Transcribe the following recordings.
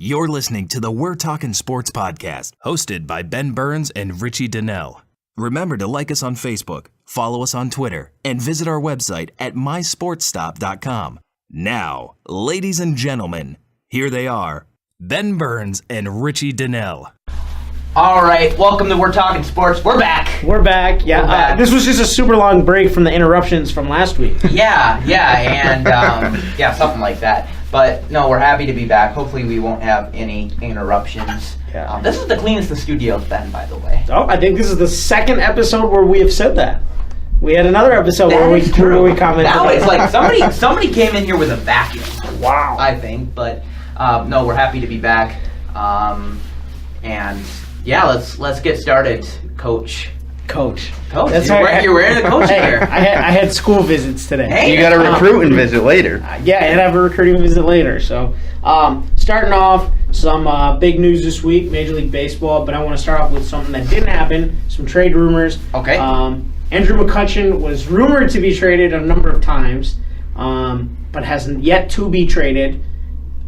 You're listening to the We're Talkin' Sports podcast, hosted by Ben Burns and Richie Donnell. Remember to like us on Facebook, follow us on Twitter, and visit our website at mysportstop.com. Now, ladies and gentlemen, here they are, Ben Burns and Richie Donnell. All right, welcome to We're Talking Sports. We're back. Yeah. We're back. This was just a super long break from the interruptions from last week. Yeah, and something like that. But no, we're happy to be back. Hopefully, we won't have any interruptions. Yeah. This is the cleanest the studio's been, by the way. Oh, I think this is the second episode where we have said that. We had another episode where we commented. Now it's like somebody came in here with a vacuum. Wow. I think, but no, we're happy to be back. And yeah, let's get started, Coach. That's You're wearing the coach gear. I had school visits today. Hey, you got a recruiting visit later. Yeah, and I have a recruiting visit later. So, starting off, some big news this week, Major League Baseball, but I want to start off with something that didn't happen, some trade rumors. Okay. Andrew McCutchen was rumored to be traded a number of times, but hasn't yet to be traded.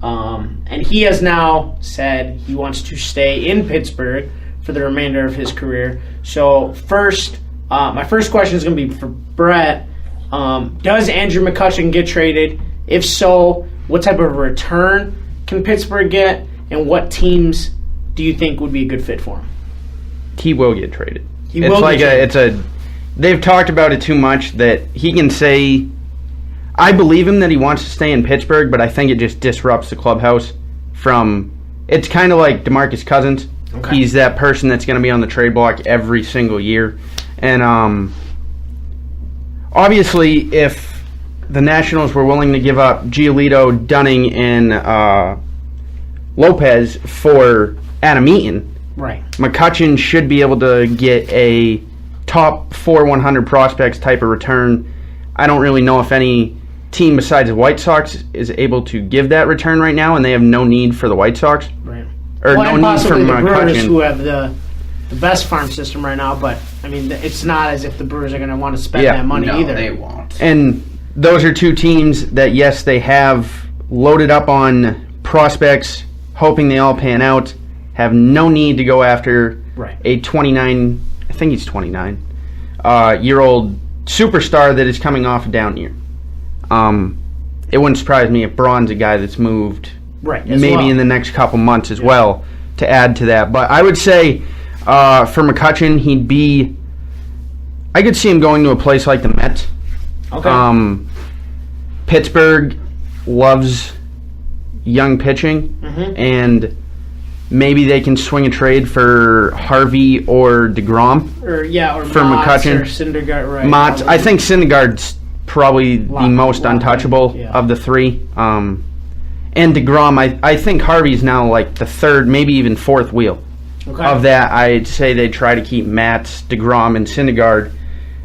And he has now said he wants to stay in Pittsburgh for the remainder of his career. So first, my first question is going to be for Brett. Does Andrew McCutchen get traded? If so, what type of return can Pittsburgh get? And what teams do you think would be a good fit for him? He will get traded. They've talked about it too much that he can say, I believe him that he wants to stay in Pittsburgh, but I think it just disrupts the clubhouse it's kind of like DeMarcus Cousins. Okay. He's that person that's going to be on the trade block every single year. And obviously, if the Nationals were willing to give up Giolito, Dunning, and Lopez for Adam Eaton, right, McCutchen should be able to get a top 100 prospects type of return. I don't really know if any team besides the White Sox is able to give that return right now, and they have no need for the White Sox. Right. Or no need for the Brewers, McCutchen. who have the best farm system right now, but I mean, it's not as if the Brewers are going to want to spend that money either. No, they won't. And those are two teams that, yes, they have loaded up on prospects, hoping they all pan out, have no need to go after a 29, I think he's 29, year-old superstar that is coming off a down year. It wouldn't surprise me if Braun's a guy that's moved maybe in the next couple months as well to add to that. But I would say for McCutchen, I could see him going to a place like the Mets. Okay. Pittsburgh loves young pitching, and maybe they can swing a trade for Harvey or DeGrom. Or for McCutchen. Or Syndergaard, right. Mott, I think Syndergaard's probably the most untouchable of the three. And DeGrom, I think Harvey's now like the third, maybe even fourth wheel. Okay. Of that, I'd say they try to keep Matz, DeGrom, and Syndergaard.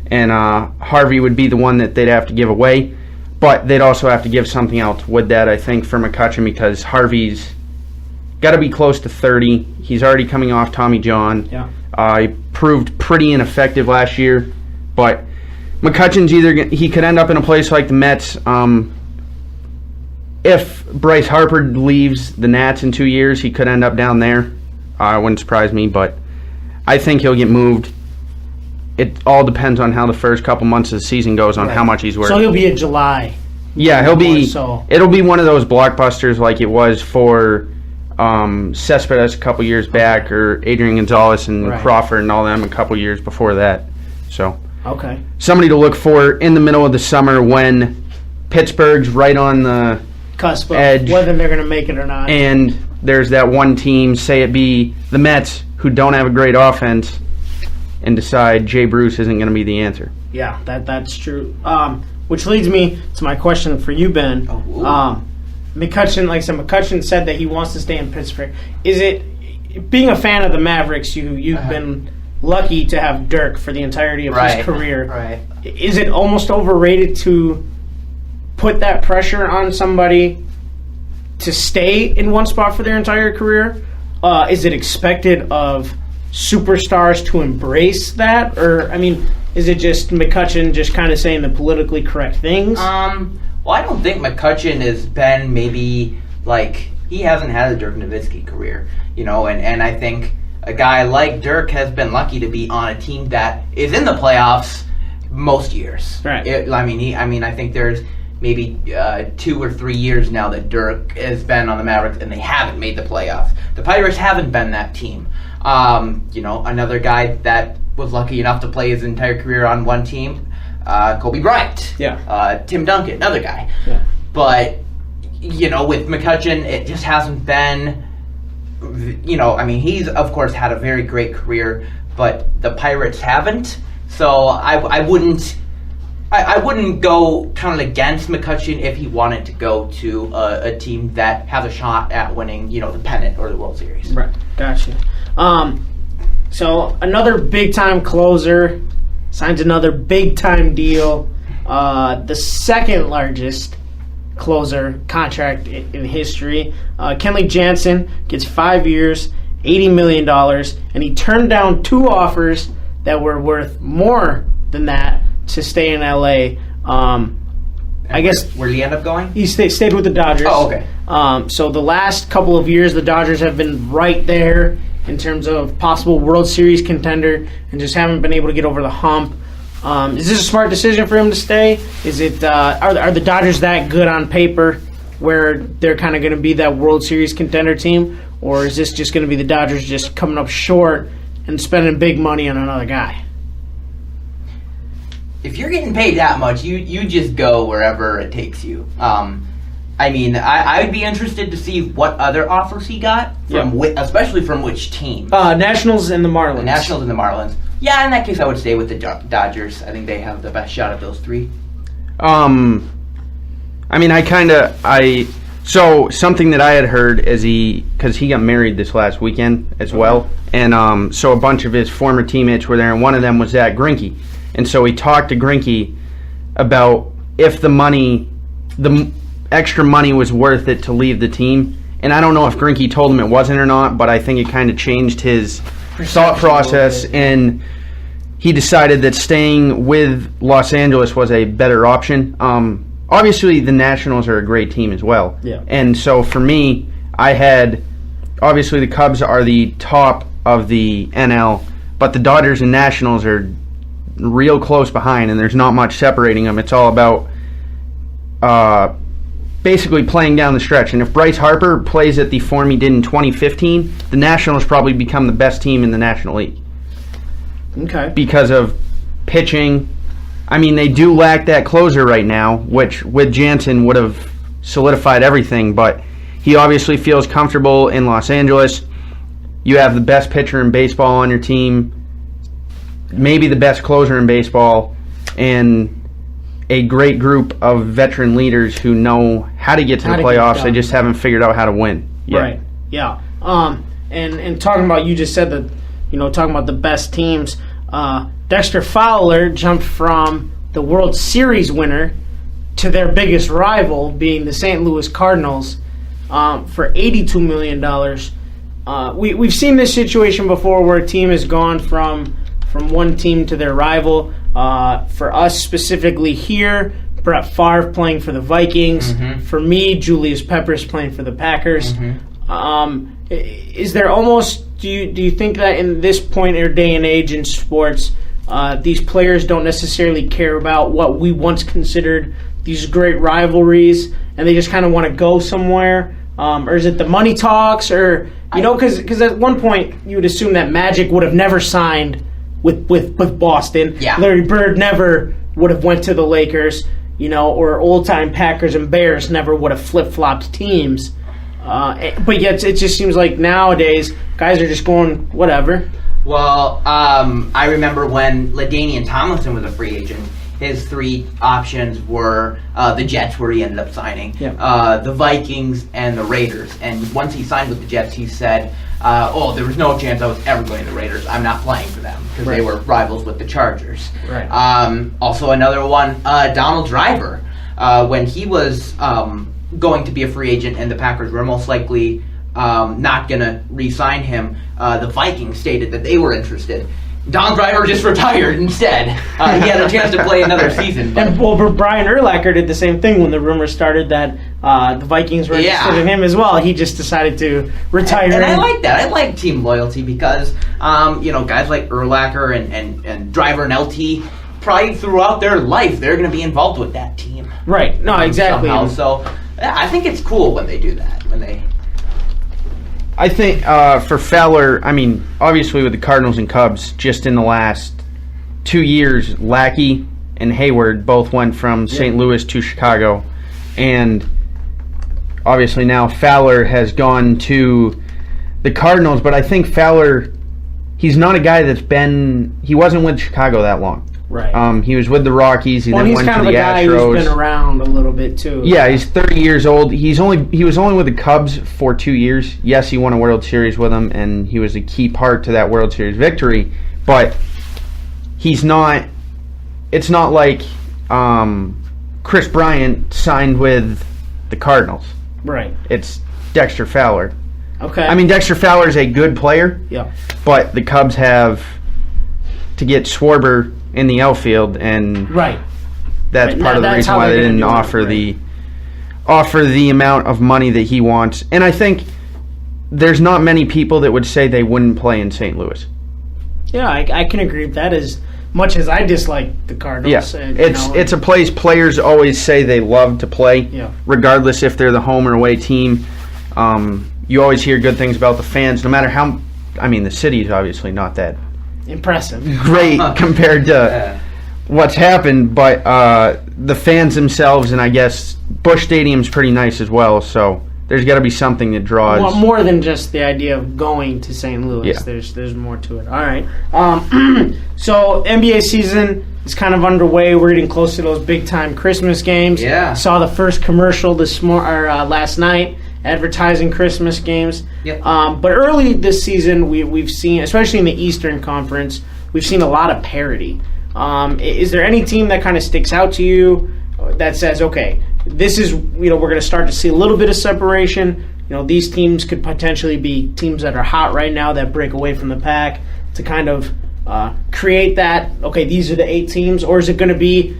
And Harvey would be the one that they'd have to give away. But they'd also have to give something else with that, I think, for McCutchen, because Harvey's got to be close to 30. He's already coming off Tommy John. Yeah. He proved pretty ineffective last year. But McCutchen's he could end up in a place like the Mets. If Bryce Harper leaves the Nats in 2 years, he could end up down there. It wouldn't surprise me, but I think he'll get moved. It all depends on how the first couple months of the season goes on how much he's worth. So he'll be in July. Yeah, it'll be one of those blockbusters like it was for Cespedes a couple years back, or Adrian Gonzalez and Crawford and all them a couple years before that. So somebody to look for in the middle of the summer when Pittsburgh's right on the cusp of edge, whether they're going to make it or not. And there's that one team, say it be the Mets, who don't have a great offense, and decide Jay Bruce isn't going to be the answer. Yeah, that's true. Which leads me to my question for you, Ben. McCutchen, like I said, McCutchen said that he wants to stay in Pittsburgh. Is it, being a fan of the Mavericks, you've been lucky to have Dirk for the entirety of his career. Right. Is it almost overrated to put that pressure on somebody to stay in one spot for their entire career? Is it expected of superstars to embrace that? Or, I mean, is it just McCutchen just kind of saying the politically correct things? Well, I don't think McCutchen has been maybe like he hasn't had a Dirk Nowitzki career, and I think a guy like Dirk has been lucky to be on a team that is in the playoffs most years. Right. I think there's maybe 2 or 3 years now that Dirk has been on the Mavericks and they haven't made the playoffs. The Pirates haven't been that team. Another guy that was lucky enough to play his entire career on one team, Kobe Bryant. Yeah. Tim Duncan, another guy. Yeah. But, with McCutchen, it just hasn't been, he's, of course, had a very great career, but the Pirates haven't. So I wouldn't go kind of against McCutchen if he wanted to go to a team that has a shot at winning, the pennant or the World Series. Right. Gotcha. So another big-time closer signs another big-time deal. The second largest closer contract in history. Kenley Jansen gets 5 years, $80 million, and he turned down 2 offers that were worth more than that to stay in LA. I guess where did he end up going? He stayed with the Dodgers. Oh, okay. So the last couple of years, the Dodgers have been right there in terms of possible World Series contender, and just haven't been able to get over the hump. Is this a smart decision for him to stay? Is it are the Dodgers that good on paper, where they're kind of going to be that World Series contender team, or is this just going to be the Dodgers just coming up short and spending big money on another guy? If you're getting paid that much, you just go wherever it takes you. I would be interested to see what other offers he got, especially from which team. Nationals and the Marlins. The Nationals and the Marlins. Yeah, in that case, I would stay with the Dodgers. I think they have the best shot of those 3. So something that I had heard is because he got married this last weekend as well, and so a bunch of his former teammates were there, and one of them was Zach Greinke, and so he talked to Greinke about if the extra money was worth it to leave the team, and I don't know if Greinke told him it wasn't or not, but I think it kind of changed his thought process, and he decided that staying with Los Angeles was a better option. Obviously, the Nationals are a great team as well. Yeah. And so for me, obviously the Cubs are the top of the NL, but the Dodgers and Nationals are real close behind, and there's not much separating them. It's all about basically playing down the stretch. And if Bryce Harper plays at the form he did in 2015, the Nationals probably become the best team in the National League. Okay. Because of pitching. They do lack that closer right now, which with Jansen would have solidified everything, but he obviously feels comfortable in Los Angeles. You have the best pitcher in baseball on your team, maybe the best closer in baseball, and a great group of veteran leaders who know how to get to the playoffs. They just haven't figured out how to win yet. Right. Yeah. And talking about, you just said that, talking about the best teams, Dexter Fowler jumped from the World Series winner to their biggest rival, being the St. Louis Cardinals, for $82 million. We've seen this situation before where a team has gone from one team to their rival. For us specifically here, Brett Favre playing for the Vikings. Mm-hmm. For me, Julius Peppers playing for the Packers. Mm-hmm. Is there almost, do you think that in this point or day and age in sports, these players don't necessarily care about what we once considered these great rivalries, and they just kind of want to go somewhere? Or is it the money talks? Or, because at one point you would assume that Magic would have never signed with Boston. Yeah. Larry Bird never would have went to the Lakers, or old-time Packers and Bears never would have flip-flopped teams. But yet it just seems like nowadays guys are just going whatever. Well, I remember when LaDainian Tomlinson was a free agent, his 3 options were the Jets, where he ended up signing, the Vikings, and the Raiders. And once he signed with the Jets, he said, there was no chance I was ever going to the Raiders. I'm not playing for them, because they were rivals with the Chargers. Right. Also another one, Donald Driver, when he was going to be a free agent and the Packers were most likely not going to re-sign him, the Vikings stated that they were interested. Don Driver just retired instead. He had a chance to play another season. And Brian Urlacher did the same thing when the rumor started that the Vikings were interested in him as well. He just decided to retire. And I like that. I like team loyalty because, guys like Urlacher and Driver and LT, probably throughout their life, they're going to be involved with that team. Right. No, exactly. Somehow. So I think it's cool when they do that. I think for Fowler, I mean, obviously with the Cardinals and Cubs, just in the last 2 years, Lackey and Hayward both went from St. Louis to Chicago. And obviously now Fowler has gone to the Cardinals. But I think Fowler, he's not a guy he wasn't with Chicago that long. Right. He was with the Rockies. He then he's went kind to of the a guy Astros. who's been around a little bit too. Yeah, he's 30 years old. He was only with the Cubs for 2 years. Yes, he won a World Series with them, and he was a key part to that World Series victory. But he's not. It's not like Chris Bryant signed with the Cardinals. Right. It's Dexter Fowler. Okay. I mean, Dexter Fowler is a good player. Yeah. But the Cubs have to get Schwarber in the outfield, and that's part of the reason why they didn't offer the amount of money that he wants. And I think there's not many people that would say they wouldn't play in St. Louis. Yeah, I can agree with that. As much as I dislike the Cardinals, it's a place players always say they love to play, regardless if they're the home or away team. You always hear good things about the fans, no matter how. I mean, the city's obviously not that impressive, great compared to what's happened, but the fans themselves, and I guess Busch Stadium's pretty nice as well. So there's got to be something that draws. Well, more than just the idea of going to St. Louis. Yeah. There's more to it. All right. So NBA season is kind of underway. We're getting close to those big time Christmas games. Yeah. Saw the first commercial last night advertising Christmas games. Yep. But early this season, we've seen, especially in the Eastern Conference, we've seen a lot of parity. Is there any team that kind of sticks out to you that says, okay, this is, we're going to start to see a little bit of separation? These teams could potentially be teams that are hot right now that break away from the pack to kind of create that, okay, these are the 8 teams, or is it going to be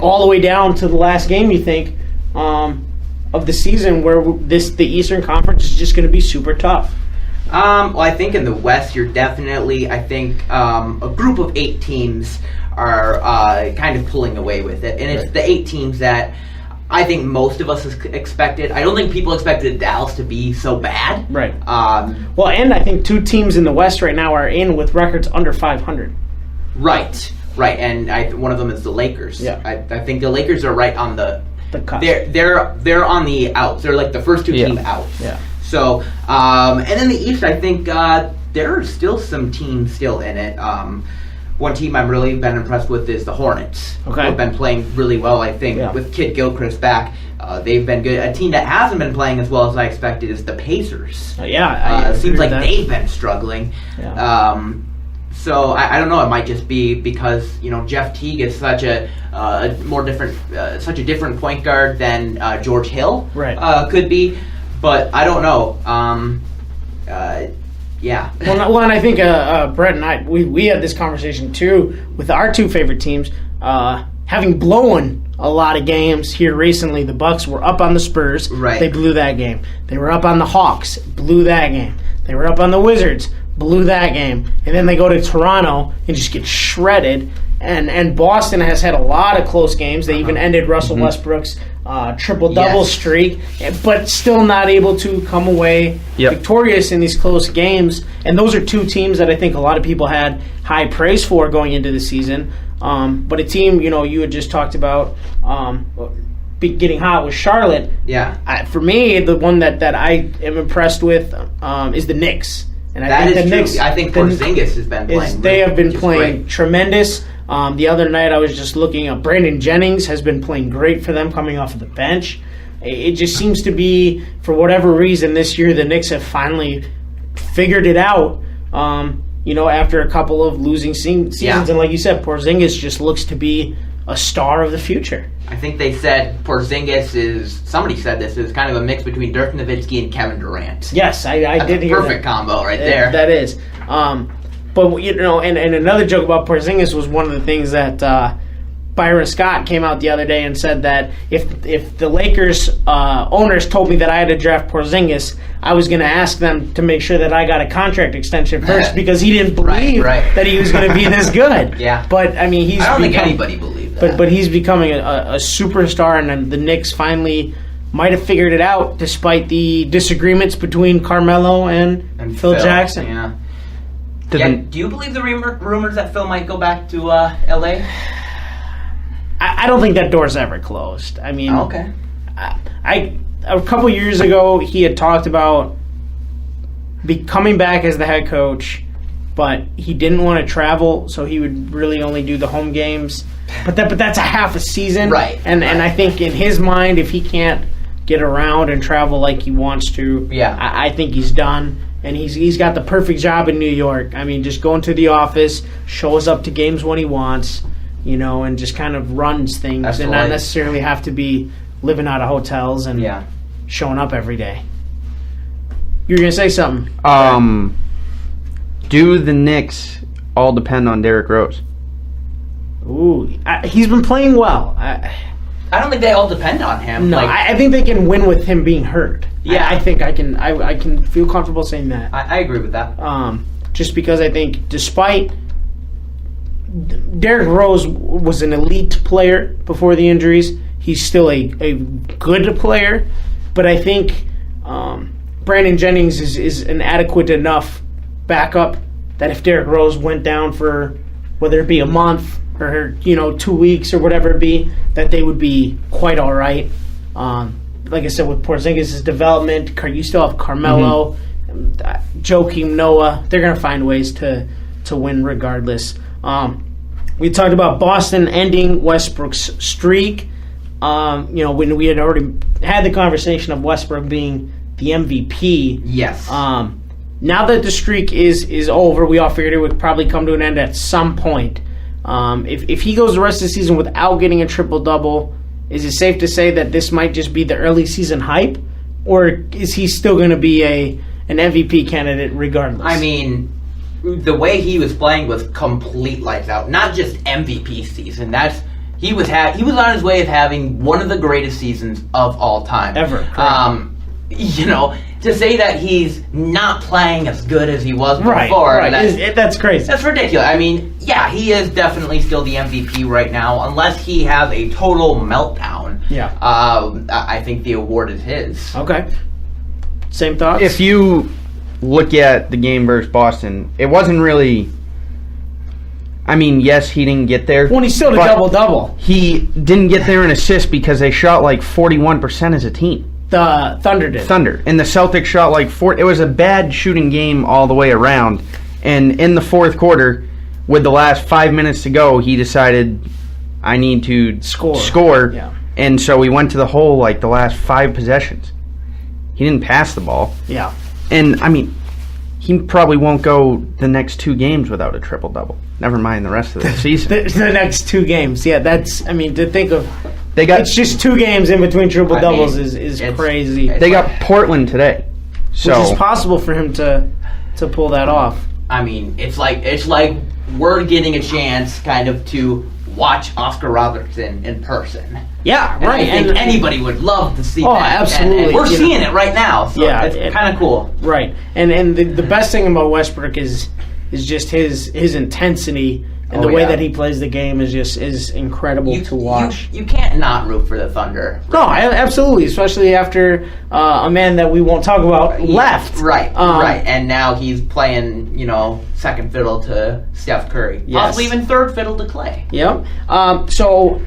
all the way down to the last game, you think, of the season where the Eastern Conference is just going to be super tough? Well, I think in the West, you're definitely, a group of 8 teams are kind of pulling away with it. And it's the 8 teams that I think most of us expected. I don't think people expected Dallas to be so bad. Right. Well, and I think 2 teams in the West right now are in with records under 500. Right. And one of them is the Lakers. Yeah. I think the Lakers are right on the cusp. They're on the outs. They're like the first 2 team out. Yeah. So, and then the East, I think there are still some teams still in it. One team I've really been impressed with is the Hornets. Okay. Who've been playing really well, I think, with Kid Gilchrist back. They've been good. A team that hasn't been playing as well as I expected is the Pacers. It seems like they've been struggling. Yeah. So I don't know. It might just be because Jeff Teague is such a different point guard than George Hill could be. But I don't know. Yeah. Well, and I think Brett and I, we had this conversation too with our 2 favorite teams, having blown a lot of games here recently. The Bucks were up on the Spurs. Right. They blew that game. They were up on the Hawks. Blew that game. They were up on the Wizards. Blew that game. And then they go to Toronto and just get shredded. And Boston has had a lot of close games. They even ended Russell Westbrook's triple-double streak, but still not able to come away victorious in these close games. And those are 2 teams that I think a lot of people had high praise for going into the season. But a team, you had just talked about getting hot with Charlotte. Yeah. For me, the one that I am impressed with is the Knicks. And I think the Knicks, I think Porzingis has been playing. They have been playing great. Tremendous. The other night I was just looking up. Brandon Jennings has been playing great for them coming off of the bench. It just seems to be, for whatever reason, this year the Knicks have finally figured it out. After a couple of losing seasons, and like you said, Porzingis just looks to be a star of the future. I think they said Porzingis is. Somebody said this is kind of a mix between Dirk Nowitzki and Kevin Durant. Yes, I did hear that. Perfect combo right there. That is. But and another joke about Porzingis was one of the things that Byron Scott came out the other day and said that if the Lakers owners told me that I had to draft Porzingis, I was going to ask them to make sure that I got a contract extension first because he didn't believe that he was going to be this good. Yeah. But, I mean, I don't think anybody believed that. But he's becoming a superstar, and the Knicks finally might have figured it out despite the disagreements between Carmelo and Phil Jackson. Yeah. Do you believe the rumors that Phil might go back to L.A.? I don't think that door's ever closed. I mean, okay. A couple years ago, he had talked about coming back as the head coach, but he didn't want to travel, so he would really only do the home games. But that's a half a season, right? And I think in his mind, if he can't get around and travel like he wants to, I think he's done. And he's got the perfect job in New York. I mean, just going to the office, shows up to games when he wants, and just kind of runs things. Absolutely. And not necessarily have to be living out of hotels and showing up every day. You were going to say something. Do the Knicks all depend on Derrick Rose? Ooh, he's been playing well. I don't think they all depend on him. No, I think they can win with him being hurt. Yeah, I think I can feel comfortable saying that. I agree with that. Just because I think despite Derrick Rose was an elite player before the injuries, he's still a good player. But I think Brandon Jennings is an adequate enough backup that if Derrick Rose went down for whether it be a month or 2 weeks or whatever it be, that they would be quite all right. Like I said, with Porzingis' development, you still have Carmelo, Joakim Noah. They're going to find ways to win regardless. We talked about Boston ending Westbrook's streak. When we had already had the conversation of Westbrook being the MVP. Yes. Now that the streak is over, we all figured it would probably come to an end at some point. If he goes the rest of the season without getting a triple-double, is it safe to say that this might just be the early season hype? Or is he still going to be an MVP candidate regardless? I mean, the way he was playing was complete lights out. Not just MVP season. He was on his way of having one of the greatest seasons of all time. Ever. To say that he's not playing as good as he was before. Right. That's crazy. That's ridiculous. I mean, yeah, he is definitely still the MVP right now, unless he has a total meltdown. Yeah. I think the award is his. Okay. Same thoughts? If you look at the game versus Boston, it wasn't really... I mean, yes, he didn't get there. Well, he's still a double-double. He didn't get there in assists because they shot like 41% as a team. The Thunder did. And the Celtics shot like 4. It was a bad shooting game all the way around. And in the fourth quarter, with the last 5 minutes to go, he decided, I need to score. Yeah. And so he went to the hole like the last 5 possessions. He didn't pass the ball. Yeah. And, I mean, he probably won't go the next 2 games without a triple-double. Never mind the rest of the season. the next 2 games. Yeah, that's, I mean, to think of... it's just 2 games in between triple-doubles is crazy. They got Portland today. Which is possible for him to pull that off. I mean, it's like we're getting a chance kind of to watch Oscar Robertson in person. Yeah, and right. I think anybody would love to see that. Absolutely. And we're seeing it right now, so it's kind of cool. Right. And the best thing about Westbrook is just his intensity. And the way that he plays the game is incredible to watch. You can't not root for the Thunder. No, absolutely, especially after a man that we won't talk about left. Right, right. And now he's playing, second fiddle to Steph Curry. Yes. Possibly even third fiddle to Clay. Yep. So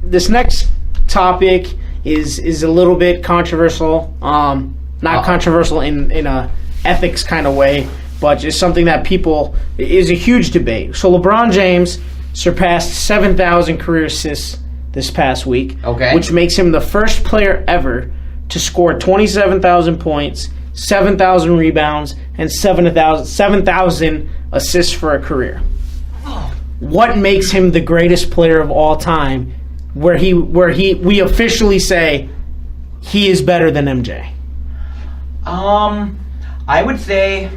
this next topic is a little bit controversial. Not controversial in a ethics kind of way, but just something that is a huge debate. So LeBron James surpassed 7,000 career assists this past week, which makes him the first player ever to score 27,000 points, 7,000 rebounds, and 7,000 assists for a career. What makes him the greatest player of all time, where we officially say he is better than MJ? I would say...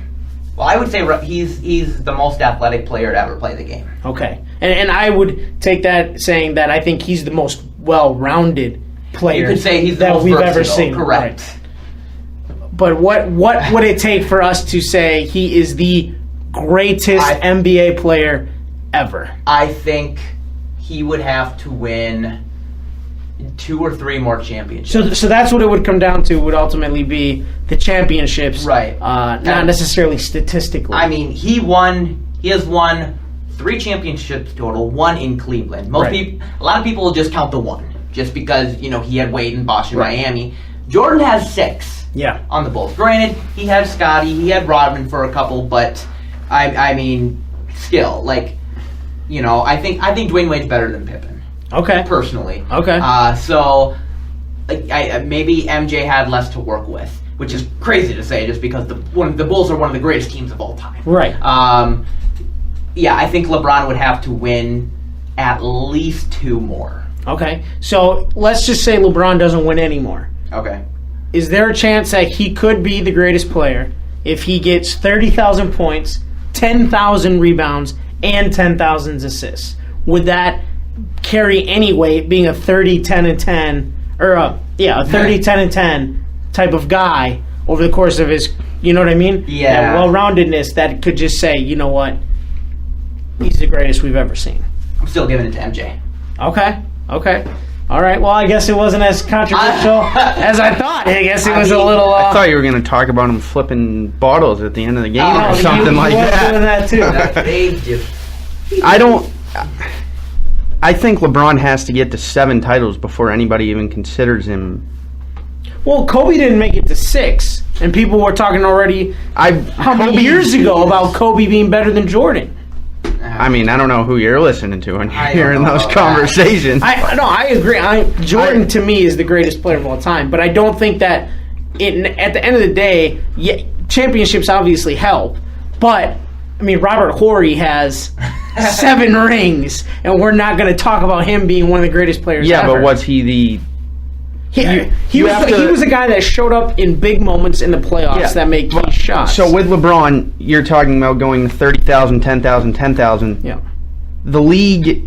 Well, I would say he's the most athletic player to ever play the game. Okay. And I would take that saying that I think he's the most well-rounded player you could say he's the that most we've versatile, ever seen. correct. Right. But what would it take for us to say he is the greatest NBA player ever? I think he would have to win 2 or 3 more championships. So that's what it would come down to, would ultimately be the championships. Right. Not necessarily statistically. I mean, he has won 3 championships total, 1 in Cleveland. A lot of people will just count the 1, just because, he had Wade in Boston, Miami. Jordan has 6 on the Bulls. Granted, he had Scottie, he had Rodman for a couple, but I mean, still, I think Dwayne Wade's better than Pippen. Okay. Personally. Okay. So maybe MJ had less to work with, which is crazy to say, just because the Bulls are one of the greatest teams of all time. Right. I think LeBron would have to win at least 2 more. Okay. So let's just say LeBron doesn't win anymore. Okay. Is there a chance that he could be the greatest player if he gets 30,000 points, 10,000 rebounds, and 10,000 assists? Would that carry any weight, being a 30, 10, and 10, or a 30, 10, and 10 type of guy over the course of his, you know what I mean? Yeah. That well-roundedness that could just say, you know what, he's the greatest we've ever seen. I'm still giving it to MJ. Okay. All right, well, I guess it wasn't as controversial as I thought. I guess it was a little... I thought you were going to talk about him flipping bottles at the end of the game or something he like was that. doing that, too. I think LeBron has to get to 7 titles before anybody even considers him. Well, Kobe didn't make it to 6, and people were talking already how many years ago about Kobe being better than Jordan. I mean, I don't know who you're listening to when you're hearing those conversations. I agree. Jordan, to me, is the greatest player of all time, but I don't think that at the end of the day, championships obviously help, but, I mean, Robert Horry has 7 rings, and we're not going to talk about him being one of the greatest players ever. Yeah, but was he the... He was a guy that showed up in big moments in the playoffs that made key shots. So with LeBron, you're talking about going 30,000, 10,000, 10,000. Yeah. The league,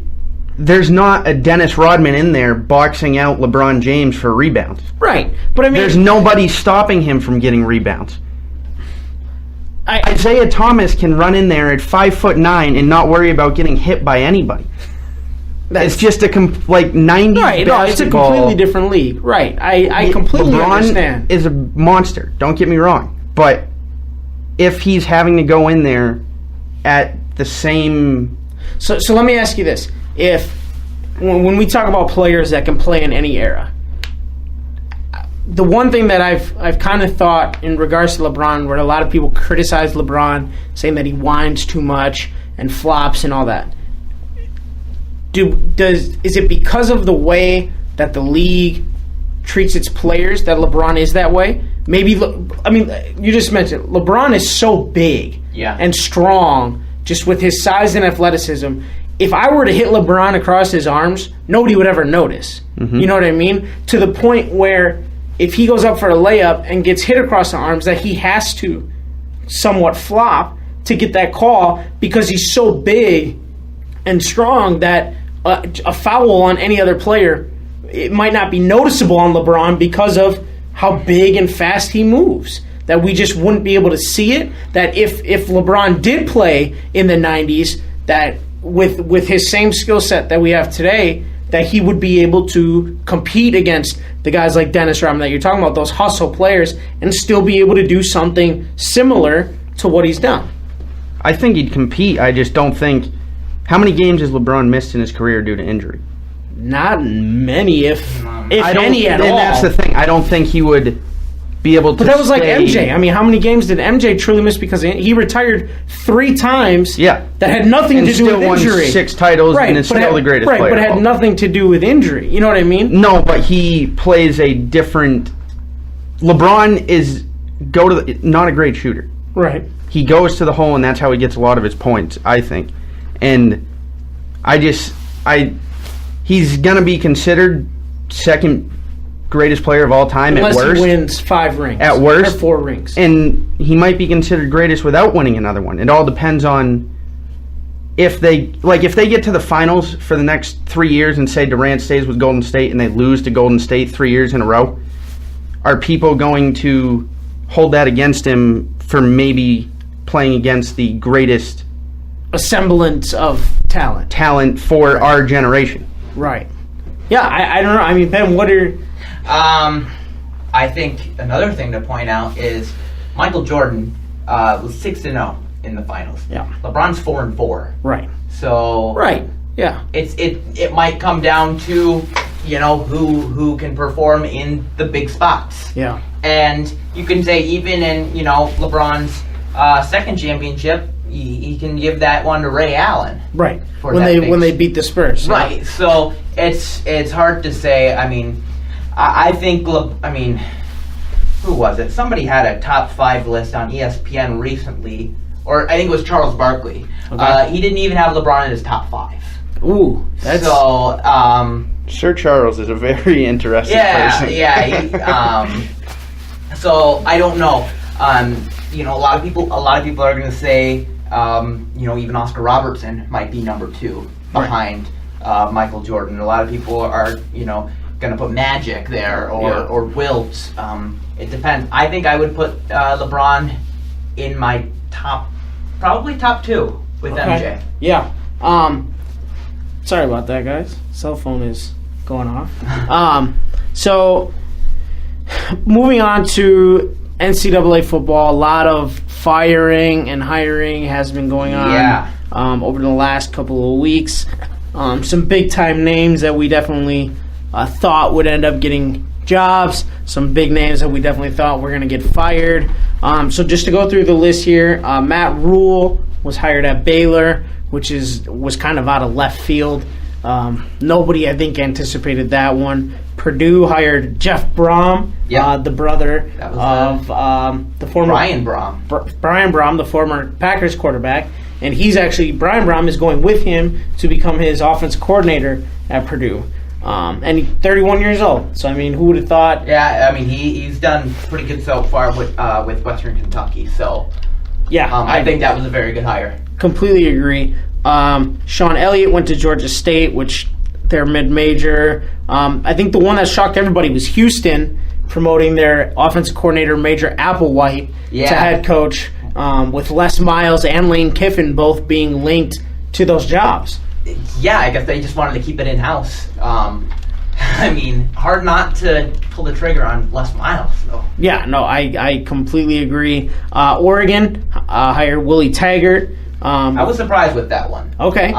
there's not a Dennis Rodman in there boxing out LeBron James for rebounds. Right. But I mean, there's nobody stopping him from getting rebounds. Isaiah Thomas can run in there at 5'9" and not worry about getting hit by anybody. It's just a 90s right. No, it's a completely different league. Right. I completely understand. LeBron is a monster. Don't get me wrong, but if he's having to go in there at the same, so let me ask you this: when we talk about players that can play in any era, the one thing that I've kind of thought in regards to LeBron, where a lot of people criticize LeBron, saying that he whines too much and flops and all that. Is it because of the way that the league treats its players that LeBron is that way? Maybe, I mean, you just mentioned LeBron is so big and strong, just with his size and athleticism. If I were to hit LeBron across his arms, nobody would ever notice. Mm-hmm. You know what I mean? To the point where if he goes up for a layup and gets hit across the arms, that he has to somewhat flop to get that call because he's so big and strong that a foul on any other player, it might not be noticeable on LeBron because of how big and fast he moves. That we just wouldn't be able to see it. That if LeBron did play in the 90s, that with his same skill set that we have today, that he would be able to compete against the guys like Dennis Rodman that you're talking about, those hustle players, and still be able to do something similar to what he's done. I think he'd compete. I just don't think... How many games has LeBron missed in his career due to injury? Not many, if any at all. And that's the thing. I don't think he would be able to. But that was like MJ. I mean, how many games did MJ truly miss because he retired 3 times? Yeah, that had nothing to do with injury. Still won 6 titles, and is still the greatest player. Right, but it had nothing to do with injury. You know what I mean? No, but he plays a different. LeBron is not a great shooter. Right. He goes to the hole, and that's how he gets a lot of his points, I think. And he's going to be considered second greatest player of all time Unless at worst. he wins 5 rings. At worst. Or 4 rings. And he might be considered greatest without winning another one. It all depends on if they get to the finals for the next 3 years and say Durant stays with Golden State and they lose to Golden State 3 years in a row, are people going to hold that against him for maybe playing against the greatest a semblance of talent for our generation? Right. Yeah, I don't know. I mean, Ben, what are... I think another thing to point out is Michael Jordan was 6-0 in the finals. Yeah. LeBron's 4-4. Right. So Right. Yeah. It might come down to, who can perform in the big spots. Yeah. And you can say even in, LeBron's second championship, he can give that one to Ray Allen. Right. For When they beat the Spurs. Right. Yeah. So it's hard to say. I mean, I think, who was it? Somebody had a top 5 list on ESPN recently, or I think it was Charles Barkley. Okay. He didn't even have LeBron in his top 5. Ooh, that's... So, Sir Charles is a very interesting person. Yeah. So I don't know. A lot of people are going to say, even Oscar Robertson might be number 2 behind Michael Jordan. A lot of people are, going to put Magic there or Wilt. It depends. I think I would put LeBron in my probably top 2 with MJ. Yeah. Sorry about that, guys. Cell phone is going off. So, moving on to NCAA football, a lot of firing and hiring has been going on over the last couple of weeks. Some big-time names that we definitely thought would end up getting jobs. Some big names that we definitely thought were going to get fired. So just to go through the list here, Matt Rule was hired at Baylor, which was kind of out of left field. Nobody, I think, anticipated that one. Purdue hired Jeff Brom, the brother of the former Brian Brom. Brian Brom, the former Packers quarterback, and Brian Brom is going with him to become his offensive coordinator at Purdue. And he's 31 years old. So, I mean, who would have thought? Yeah, I mean, he's done pretty good so far with Western Kentucky. So, yeah, I think that was a very good hire. Completely agree. Sean Elliott went to Georgia State, which they're mid-major. I think the one that shocked everybody was Houston promoting their offensive coordinator, Major Applewhite, to head coach, with Les Miles and Lane Kiffin both being linked to those jobs. Yeah, I guess they just wanted to keep it in-house. I mean, hard not to pull the trigger on Les Miles, though. Yeah, no, I completely agree. Oregon hired Willie Taggart. I was surprised with that one. Okay.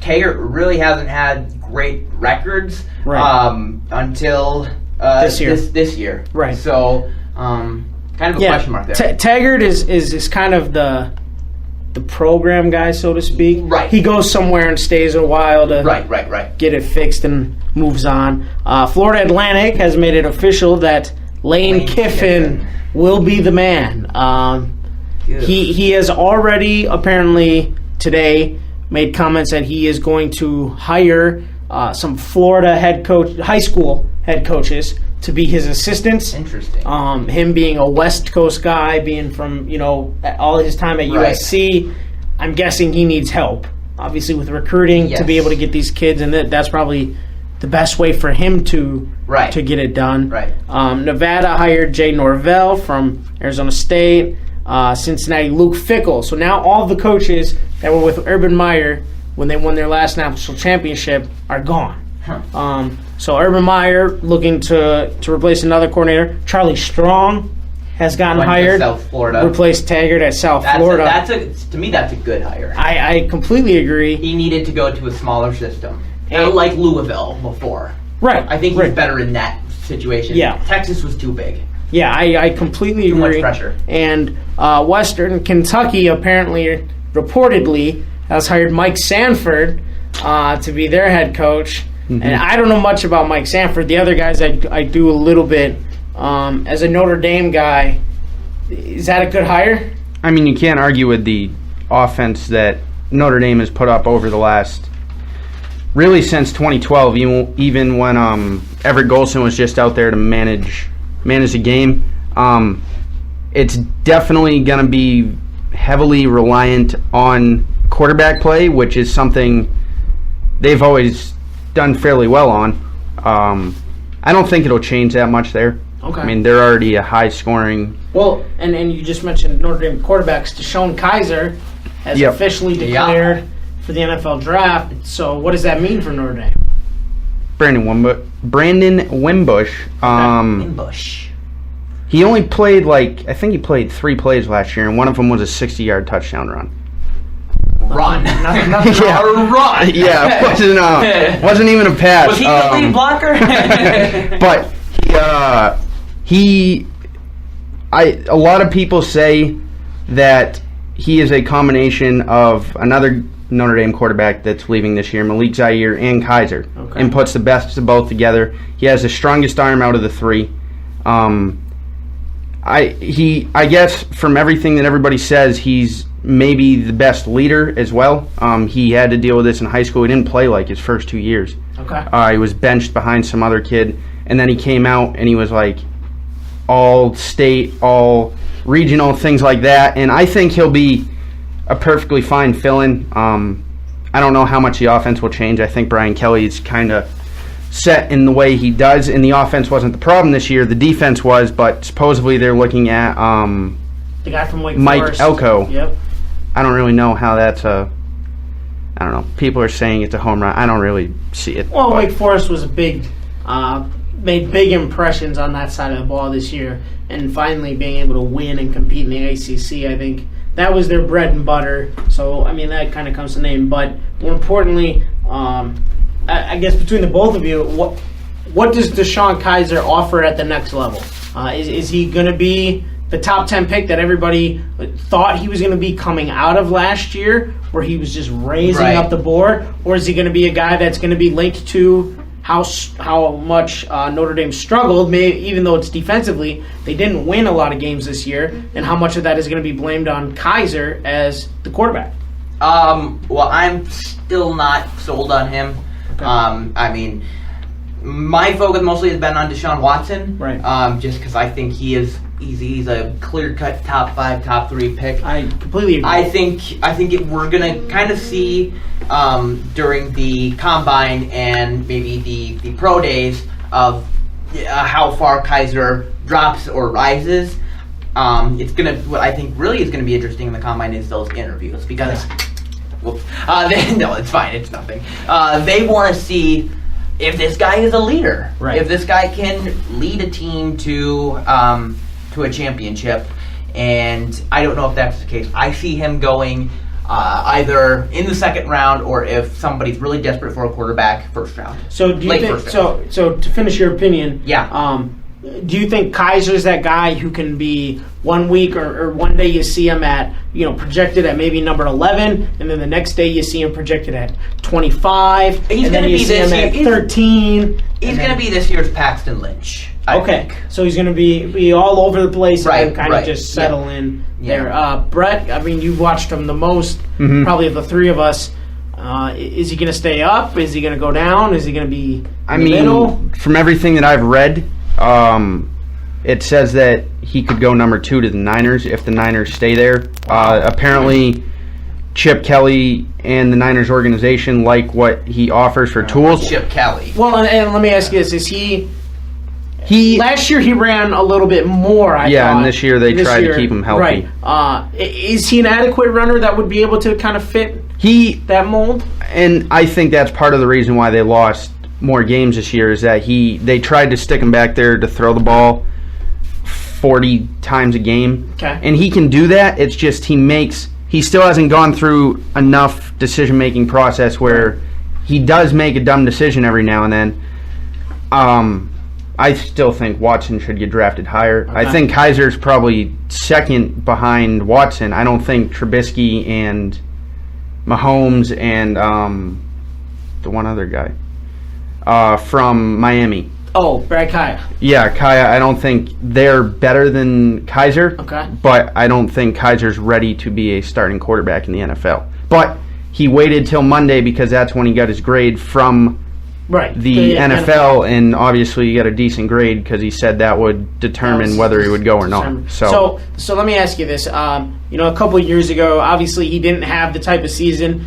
Taggart really hasn't had great records until this year. This year. Right. So, kind of a question mark there. Taggart is kind of the program guy, so to speak. Right. He goes somewhere and stays a while to right. get it fixed and moves on. Florida Atlantic has made it official that Lane Kiffin will be the man. He has already apparently today made comments that he is going to hire some Florida high school head coaches to be his assistants. Interesting. Him being a West Coast guy, being from all his time at USC, I'm guessing he needs help, obviously with recruiting to be able to get these kids, and that's probably the best way for him to get it done. Right. Nevada hired Jay Norvell from Arizona State. Cincinnati, Luke Fickell. So now all the coaches that were with Urban Meyer when they won their last national championship are gone. So Urban Meyer looking to replace another coordinator. Charlie Strong has gotten hired. South Florida. Replaced Taggart at South Florida. To me, that's a good hire. I completely agree. He needed to go to a smaller system, And- like Louisville before. Right. I think he's better in that situation. Yeah. Texas was too big. Yeah, I completely agree. Too much pressure. And Western Kentucky apparently, reportedly, has hired Mike Sanford to be their head coach. Mm-hmm. And I don't know much about Mike Sanford. The other guys I do a little bit. As a Notre Dame guy, is that a good hire? I mean, you can't argue with the offense that Notre Dame has put up over the last really since 2012, even when Everett Golson was just out there to manage the game. It's definitely going to be heavily reliant on quarterback play, which is something they've always done fairly well on. I don't think it'll change that much there. Okay. I mean, they're already a high-scoring. Well, and you just mentioned Notre Dame quarterbacks. Deshaun Kaiser has officially declared for the NFL draft. So what does that mean for Notre Dame? Brandon Wimbush. Wimbush. He only played I think he played 3 plays last year, and one of them was a 60-yard touchdown run. Run. Nothing Yeah. Run. Yeah, it wasn't even a pass. Was he the lead blocker? But a lot of people say that he is a combination of another Notre Dame quarterback that's leaving this year, Malik Zaire, and Kaiser, and puts the best of both together. He has the strongest arm out of the 3. I guess from everything that everybody says, he's maybe the best leader as well. He had to deal with this in high school. He didn't play his first 2 years. Okay. He was benched behind some other kid, and then he came out and he was all state, all regional, things like that. And I think he'll be a perfectly fine fill-in. I don't know how much the offense will change. I think Brian Kelly's kind of set in the way he does, and the offense wasn't the problem this year. The defense was, but supposedly they're looking at the guy from Wake Mike Forest. Elko. Yep. I don't really know how that's I don't know. People are saying it's a home run. I don't really see it. Well, Wake Forest was made big impressions on that side of the ball this year, and finally being able to win and compete in the ACC, I think that was their bread and butter. So, I mean, that kind of comes to name. But more importantly, I guess between the both of you, what does Deshaun Kaiser offer at the next level? Is he going to be the top 10 pick that everybody thought he was going to be coming out of last year, where he was just raising up the board? Or is he going to be a guy that's going to be linked to how much Notre Dame struggled, even though it's defensively, they didn't win a lot of games this year, and how much of that is going to be blamed on Kaiser as the quarterback? Well, I'm still not sold on him. Okay. I mean, my focus mostly has been on Deshaun Watson, right? Just because I think he's a clear-cut top 5, top 3 pick. I completely agree. I think we're gonna kind of see during the combine and maybe the pro days of how far Kaiser drops or rises. What I think really is gonna be interesting in the combine is those interviews, because no, it's fine, it's nothing. They want to see if this guy is a leader, right? If this guy can lead a team to a championship, and I don't know if that's the case. I see him going either in the second round, or if somebody's really desperate for a quarterback, first round. So do you think? So to finish your opinion, do you think Kaiser's that guy who can be 1 week or one day you see him at, projected at maybe number 11, and then the next day you see him projected at 25, he's and then you see him at 13. He's going to be this year's Paxton Lynch. I think. So he's going to be all over the place, right, and kind of just settle in there. Brett, I mean, you've watched him the most, probably of the 3 of us. Is he going to stay up? Is he going to go down? Is he going to be in the middle? From everything that I've read, it says that he could go number 2 to the Niners if the Niners stay there. Apparently, Chip Kelly and the Niners organization like what he offers for tools. Chip Kelly. Well, and let me ask you this: is he last year he ran a little bit more, I thought. And this year they tried to keep him healthy. Right. Is he an adequate runner that would be able to kind of fit that mold? And I think that's part of the reason why they lost more games this year, is that they tried to stick him back there to throw the ball 40 times a game. Okay. And he can do that. It's just he still hasn't gone through enough decision-making process where he does make a dumb decision every now and then. I still think Watson should get drafted higher. Okay. I think Kaiser's probably second behind Watson. I don't think Trubisky and Mahomes and the one other guy from Miami. Oh, Brad Kaya. Yeah, Kaya. I don't think they're better than Kaiser. Okay. But I don't think Kaiser's ready to be a starting quarterback in the NFL. But he waited till Monday because that's when he got his grade from the NFL, and obviously he got a decent grade because he said that would determine whether he would go or not. So let me ask you this. A couple of years ago, obviously he didn't have the type of season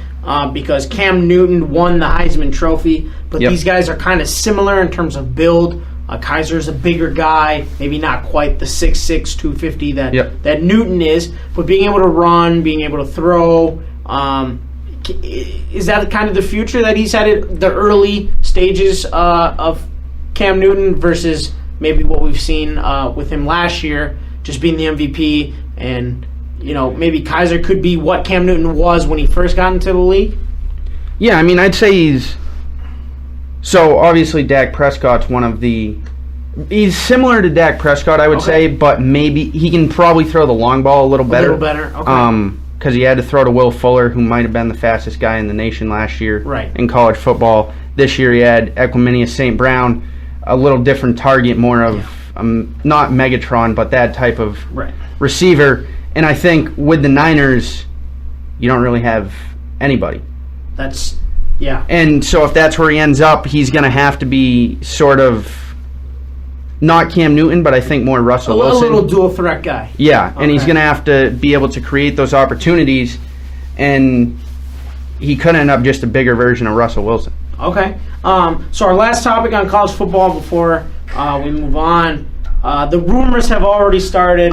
because Cam Newton won the Heisman Trophy, but these guys are kind of similar in terms of build. Kaiser's a bigger guy, maybe not quite the 6'6", 250 that Newton is, but being able to run, being able to throw, is that kind of the future that he's had at the early stages of Cam Newton versus maybe what we've seen with him last year, just being the MVP, and maybe Kaiser could be what Cam Newton was when he first got into the league? Yeah, I mean, I'd say he's... So, obviously, Dak Prescott's he's similar to Dak Prescott, I would say, but maybe he can probably throw the long ball a little better. Okay. Because he had to throw to Will Fuller, who might have been the fastest guy in the nation last year in college football. This year he had Equiminius St. Brown, a little different target, more of not Megatron, but that type of receiver. And I think with the Niners, you don't really have anybody. And so if that's where he ends up, he's going to have to be sort of not Cam Newton, but I think more Russell Wilson. A little dual threat guy. Yeah, and he's going to have to be able to create those opportunities, and he could end up just a bigger version of Russell Wilson. Okay. So our last topic on college football before we move on, the rumors have already started.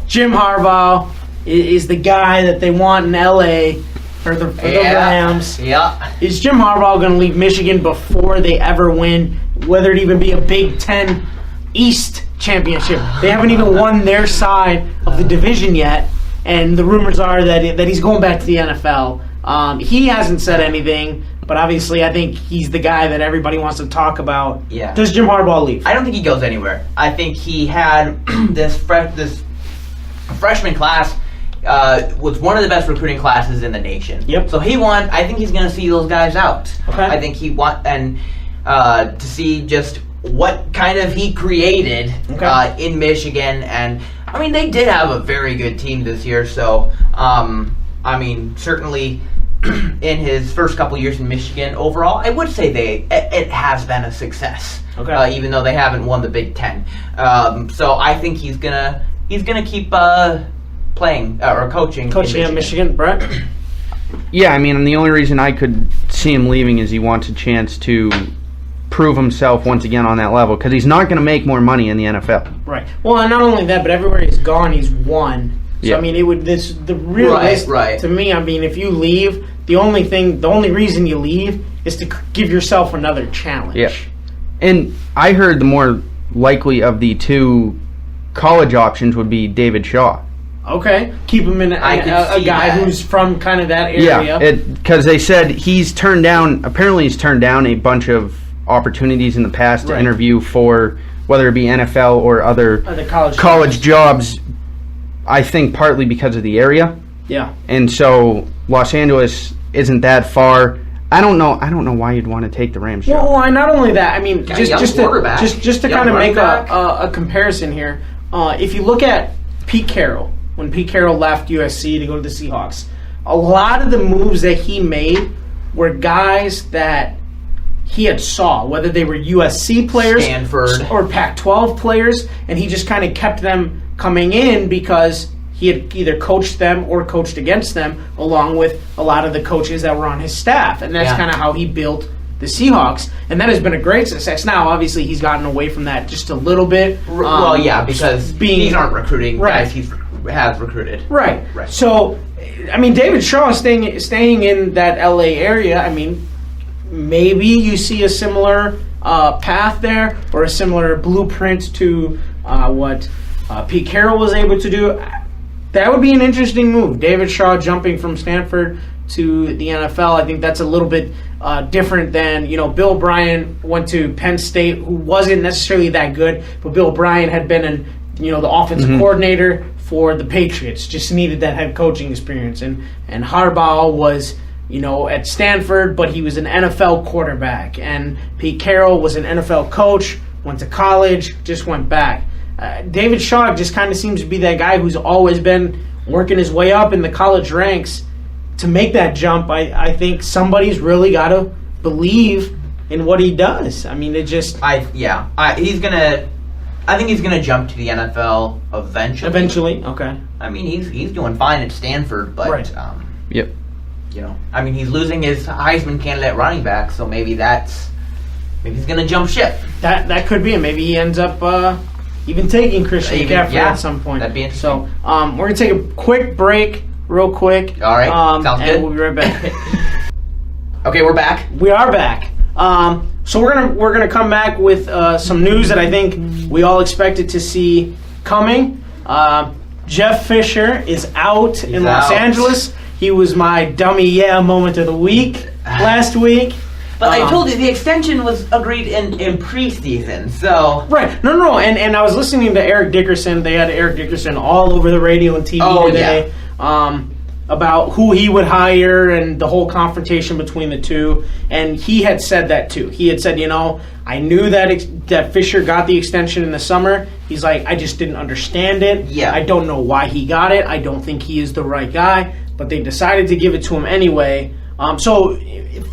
Jim Harbaugh is the guy that they want in L.A., for the Rams. Yeah. Is Jim Harbaugh going to leave Michigan before they ever win, whether it even be a Big Ten East championship? They haven't even won their side of the division yet, and the rumors are that he's going back to the NFL. He hasn't said anything, but obviously I think he's the guy that everybody wants to talk about. Yeah. Does Jim Harbaugh leave? I don't think he goes anywhere. I think he had this freshman class was one of the best recruiting classes in the nation. Yep. So I think he's going to see those guys out. Okay. I think to see just what kind of he created in Michigan. And, I mean, they did have a very good team this year. So, I mean, certainly in his first couple years in Michigan overall, I would say it has been a success. Okay. Even though they haven't won the Big Ten. So I think he's gonna keep playing or coaching at Michigan. Brett? Yeah, I mean, the only reason I could see him leaving is he wants a chance to prove himself once again on that level, because he's not going to make more money in the NFL. Right. Well, and not only that, but everywhere he's gone, he's won. So I mean, the real list to me. I mean, if you leave, the only reason you leave is to give yourself another challenge. Yeah. And I heard the more likely of the two college options would be David Shaw. Okay, keep him in a guy who's from kind of that area. Yeah, because they said he's turned down a bunch of opportunities in the past to interview for whether it be NFL or other college jobs. I think partly because of the area. Yeah. And so Los Angeles isn't that far. I don't know why you'd want to take the Rams job. Well, not only that. I mean, just to kind of make a comparison here. If you look at Pete Carroll. When Pete Carroll left USC to go to the Seahawks, a lot of the moves that he made were guys that he had saw, whether they were USC players Stanford or Pac-12 players, and he just kind of kept them coming in because he had either coached them or coached against them, along with a lot of the coaches that were on his staff. And that's kind of how he built the Seahawks, and that has been a great success. Now, obviously, he's gotten away from that just a little bit. Because these aren't recruiting guys he has recruited. Right. So, I mean, David Shaw staying in that LA area, I mean, maybe you see a similar path there or a similar blueprint to what Pete Carroll was able to do. That would be an interesting move. David Shaw jumping from Stanford to the NFL. I think that's a little bit different than, Bill O'Brien went to Penn State, who wasn't necessarily that good, but Bill O'Brien had been the offensive coordinator for the Patriots, just needed that head coaching experience. And Harbaugh was, at Stanford, but he was an NFL quarterback. And Pete Carroll was an NFL coach, went to college, just went back. David Shaw just kind of seems to be that guy who's always been working his way up in the college ranks. to make that jump, I think somebody's really got to believe in what he does. I mean, it just... I think he's gonna jump to the NFL eventually. Eventually, okay. I mean, he's doing fine at Stanford, but right. Yep. You know, I mean, he's losing his Heisman candidate running back, so maybe he's gonna jump ship. That could be it. Maybe he ends up even taking Christian McCaffrey at some point. That'd be interesting. So we're gonna take a quick break, real quick. All right, sounds good. And we'll be right back. Okay, we're back. We are back. So we're gonna come back with some news that I think we all expected to see coming. Jeff Fisher is out in Los Angeles. He was my dummy moment of the week last week. But I told you the extension was agreed in preseason, so... Right. No. And I was listening to Eric Dickerson. They had Eric Dickerson all over the radio and TV today about who he would hire and the whole confrontation between the two. And he had said that, too. He had said, I knew that Fisher got the extension in the summer. He's like, I just didn't understand it. Yeah. I don't know why he got it. I don't think he is the right guy. But they decided to give it to him anyway. So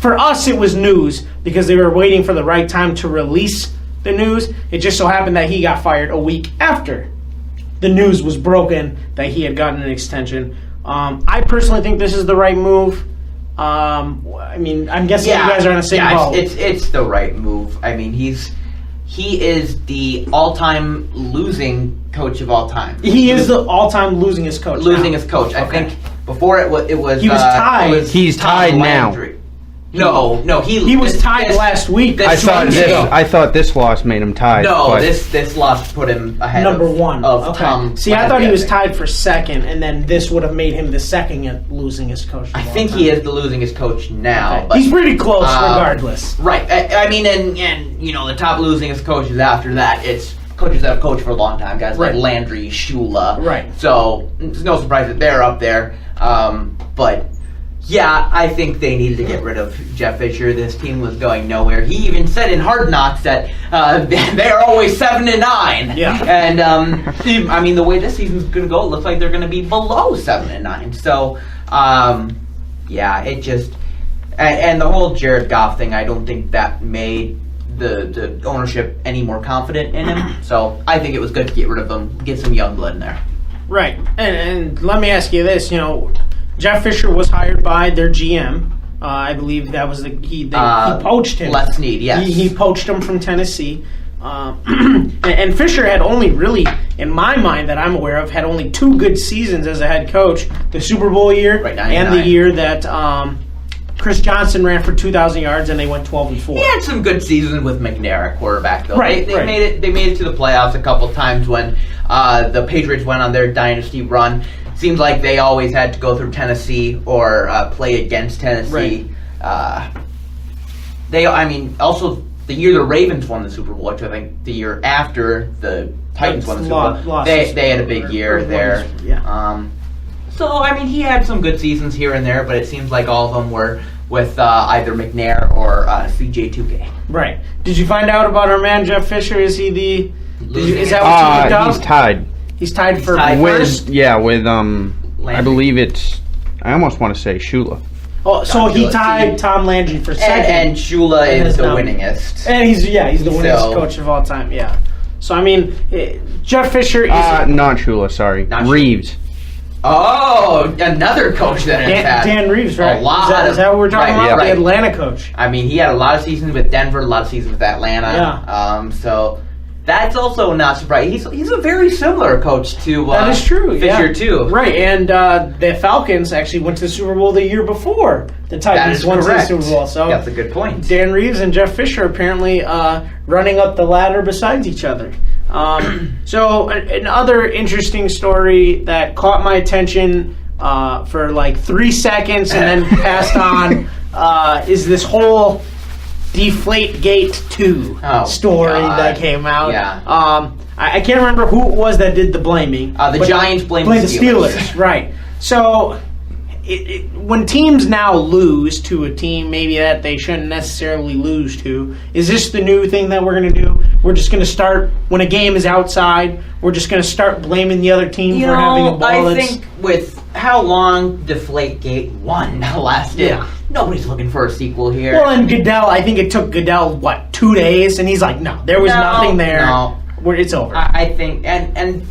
for us, it was news because they were waiting for the right time to release the news. It just so happened that he got fired a week after the news was broken that he had gotten an extension. I personally think this is the right move. I mean, I'm guessing you guys are on the same boat. It's the right move. I mean, he is the all-time losing coach of all time. He is the all-time losingest coach. Okay. I think before it was he was tied. He's tied now. No, he was tied last week. I thought this loss made him tied. No, this loss put him ahead number one of Tom. See, I thought he was tied for second, and then this would have made him the second losingest coach. I think he is the losingest coach now. Okay. But, he's pretty close, regardless. Right. I mean, and the top losingest coaches after that, it's coaches that have coached for a long time, guys like Landry, Shula. Right. So it's no surprise that they're up there. But yeah, I think they needed to get rid of Jeff Fisher. This team was going nowhere. He even said in Hard Knocks that they are always 7-9. Yeah. And I mean, the way this season's going to go, it looks like they're going to be below 7-9. So yeah, it just and the whole Jared Goff thing, I don't think that made the ownership any more confident in him. So I think it was good to get rid of him, get some young blood in there. Right. And let me ask you this, Jeff Fisher was hired by their GM. I believe that was he poached him. Les Snead, yes. He poached him from Tennessee. And Fisher had only really, in my mind that I'm aware of, had only 2 good seasons as a head coach. The Super Bowl year and the year that Chris Johnson ran for 2,000 yards and they went 12-4. He had some good seasons with McNair at quarterback, though. Right, they made it to the playoffs a couple times when the Patriots went on their dynasty run. Seems like they always had to go through Tennessee or play against Tennessee. Right. Also the year the Ravens won the Super Bowl, which I think the year after the Titans won the Super Bowl, they had a big year there. Yeah. So, he had some good seasons here and there, but it seems like all of them were with either McNair or CJ2K. Right. Did you find out about our man Jeff Fisher? Is he the... Is that what you looked up? He's tied. He's tied for first? Yeah, with, I believe it's... I almost want to say Shula. Oh, so he tied Tom Landry for second. And Shula is the winningest. And he's the winningest coach of all time, yeah. So, Jeff Fisher is... not Shula, sorry. Reeves. Oh, another coach that has had Dan Reeves, right? Is that what we're talking about? The Atlanta coach. He had a lot of seasons with Denver, a lot of seasons with Atlanta. Yeah. So that's also not surprising. He's a very similar coach to that is true. Fisher too. Right, and the Falcons actually went to the Super Bowl the year before the Titans went to the Super Bowl. So that's a good point. Dan Reeves and Jeff Fisher apparently running up the ladder besides each other. So another interesting story that caught my attention for like 3 seconds and then passed on is this whole Deflategate 2 story that came out. Yeah. I can't remember who it was that did the blaming. The Giants blamed the Steelers. Right. So when teams now lose to a team maybe that they shouldn't necessarily lose to, is this the new thing that we're going to do? We're just going to start, when a game is outside, we're just going to start blaming the other team for having a ball I think with how long Deflategate 1 lasted. Yeah. Nobody's looking for a sequel here. Well, and Goodell, I think it took Goodell, 2 days? And he's like, no, there was nothing there. No. It's over. I think, and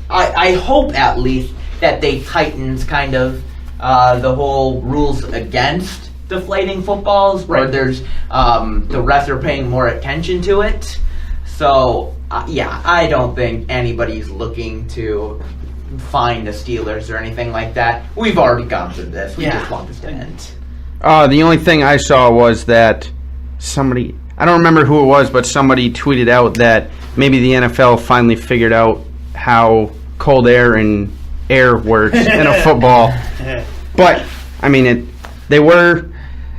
I hope at least that they tightens kind of the whole rules against deflating footballs, where there's the refs are paying more attention to it. So, I don't think anybody's looking to fine the Steelers or anything like that. We've already gone through this. We just want this to end. The only thing I saw was that somebody, I don't remember who it was, but somebody tweeted out that maybe the NFL finally figured out how cold air and air works in a football. But, I mean, they were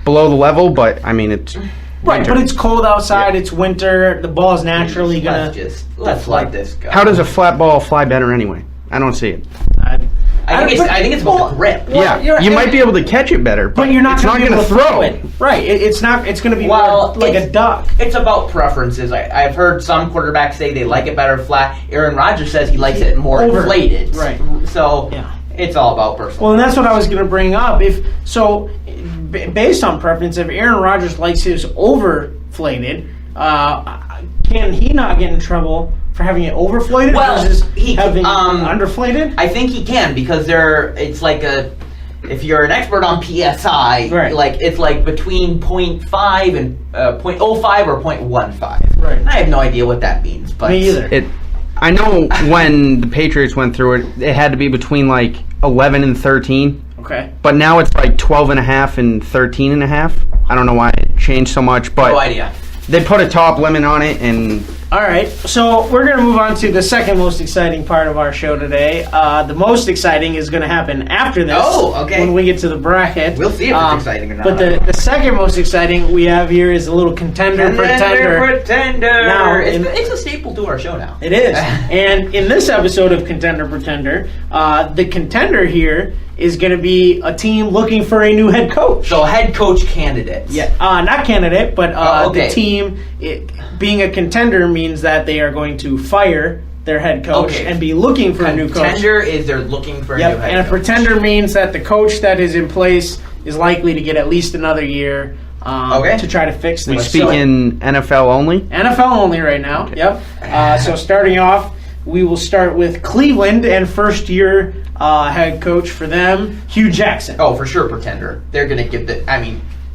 below the level, but, I mean, it's right, winter. but it's cold outside, it's winter, the ball's naturally going to... Let's let this go. How does a flat ball fly better anyway? I don't see it. I think it's about the grip. Yeah, you might be able to catch it better, but you're not it's not going to to throw it. Right, it's going to be more like a duck. It's about preferences. I've heard some quarterbacks say they like it better flat. Aaron Rodgers says he likes it more inflated. Right. So it's all about personal. Well, and that's what I was going to bring up. Based on preference, if Aaron Rodgers likes his overflated, can he not get in trouble for having it overflated versus having underflated? I think he can, because it's like if you're an expert on PSI, like it's like between 0.5 and 0.05 or 0.15. Right. I have no idea what that means. But me either. I know when the Patriots went through it, it had to be between like 11 and 13. Okay. But now it's like 12 and a half and 13 and a half. I don't know why it changed so much, but no idea. They put a top limit on it, and all right, so we're going to move on to the second most exciting part of our show today. The most exciting is going to happen after this. Oh, okay. When we get to the bracket. We'll see if it's exciting or not. But the second most exciting we have here is a little contender pretender. Now, it's a staple to our show now. It is. And in this episode of Contender Pretender, the contender here is going to be a team looking for a new head coach. So head coach candidate. Yeah, not candidate, but the team being a contender means that they are going to fire their head coach and be looking for a new coach. Contender is they're looking for a new head coach. And a pretender means that the coach that is in place is likely to get at least another year to try to fix this. We speak in NFL only? NFL only right now, yep. So starting off, we will start with Cleveland and first-year head coach for them, Hugh Jackson. Oh, for sure, pretender. They're going to give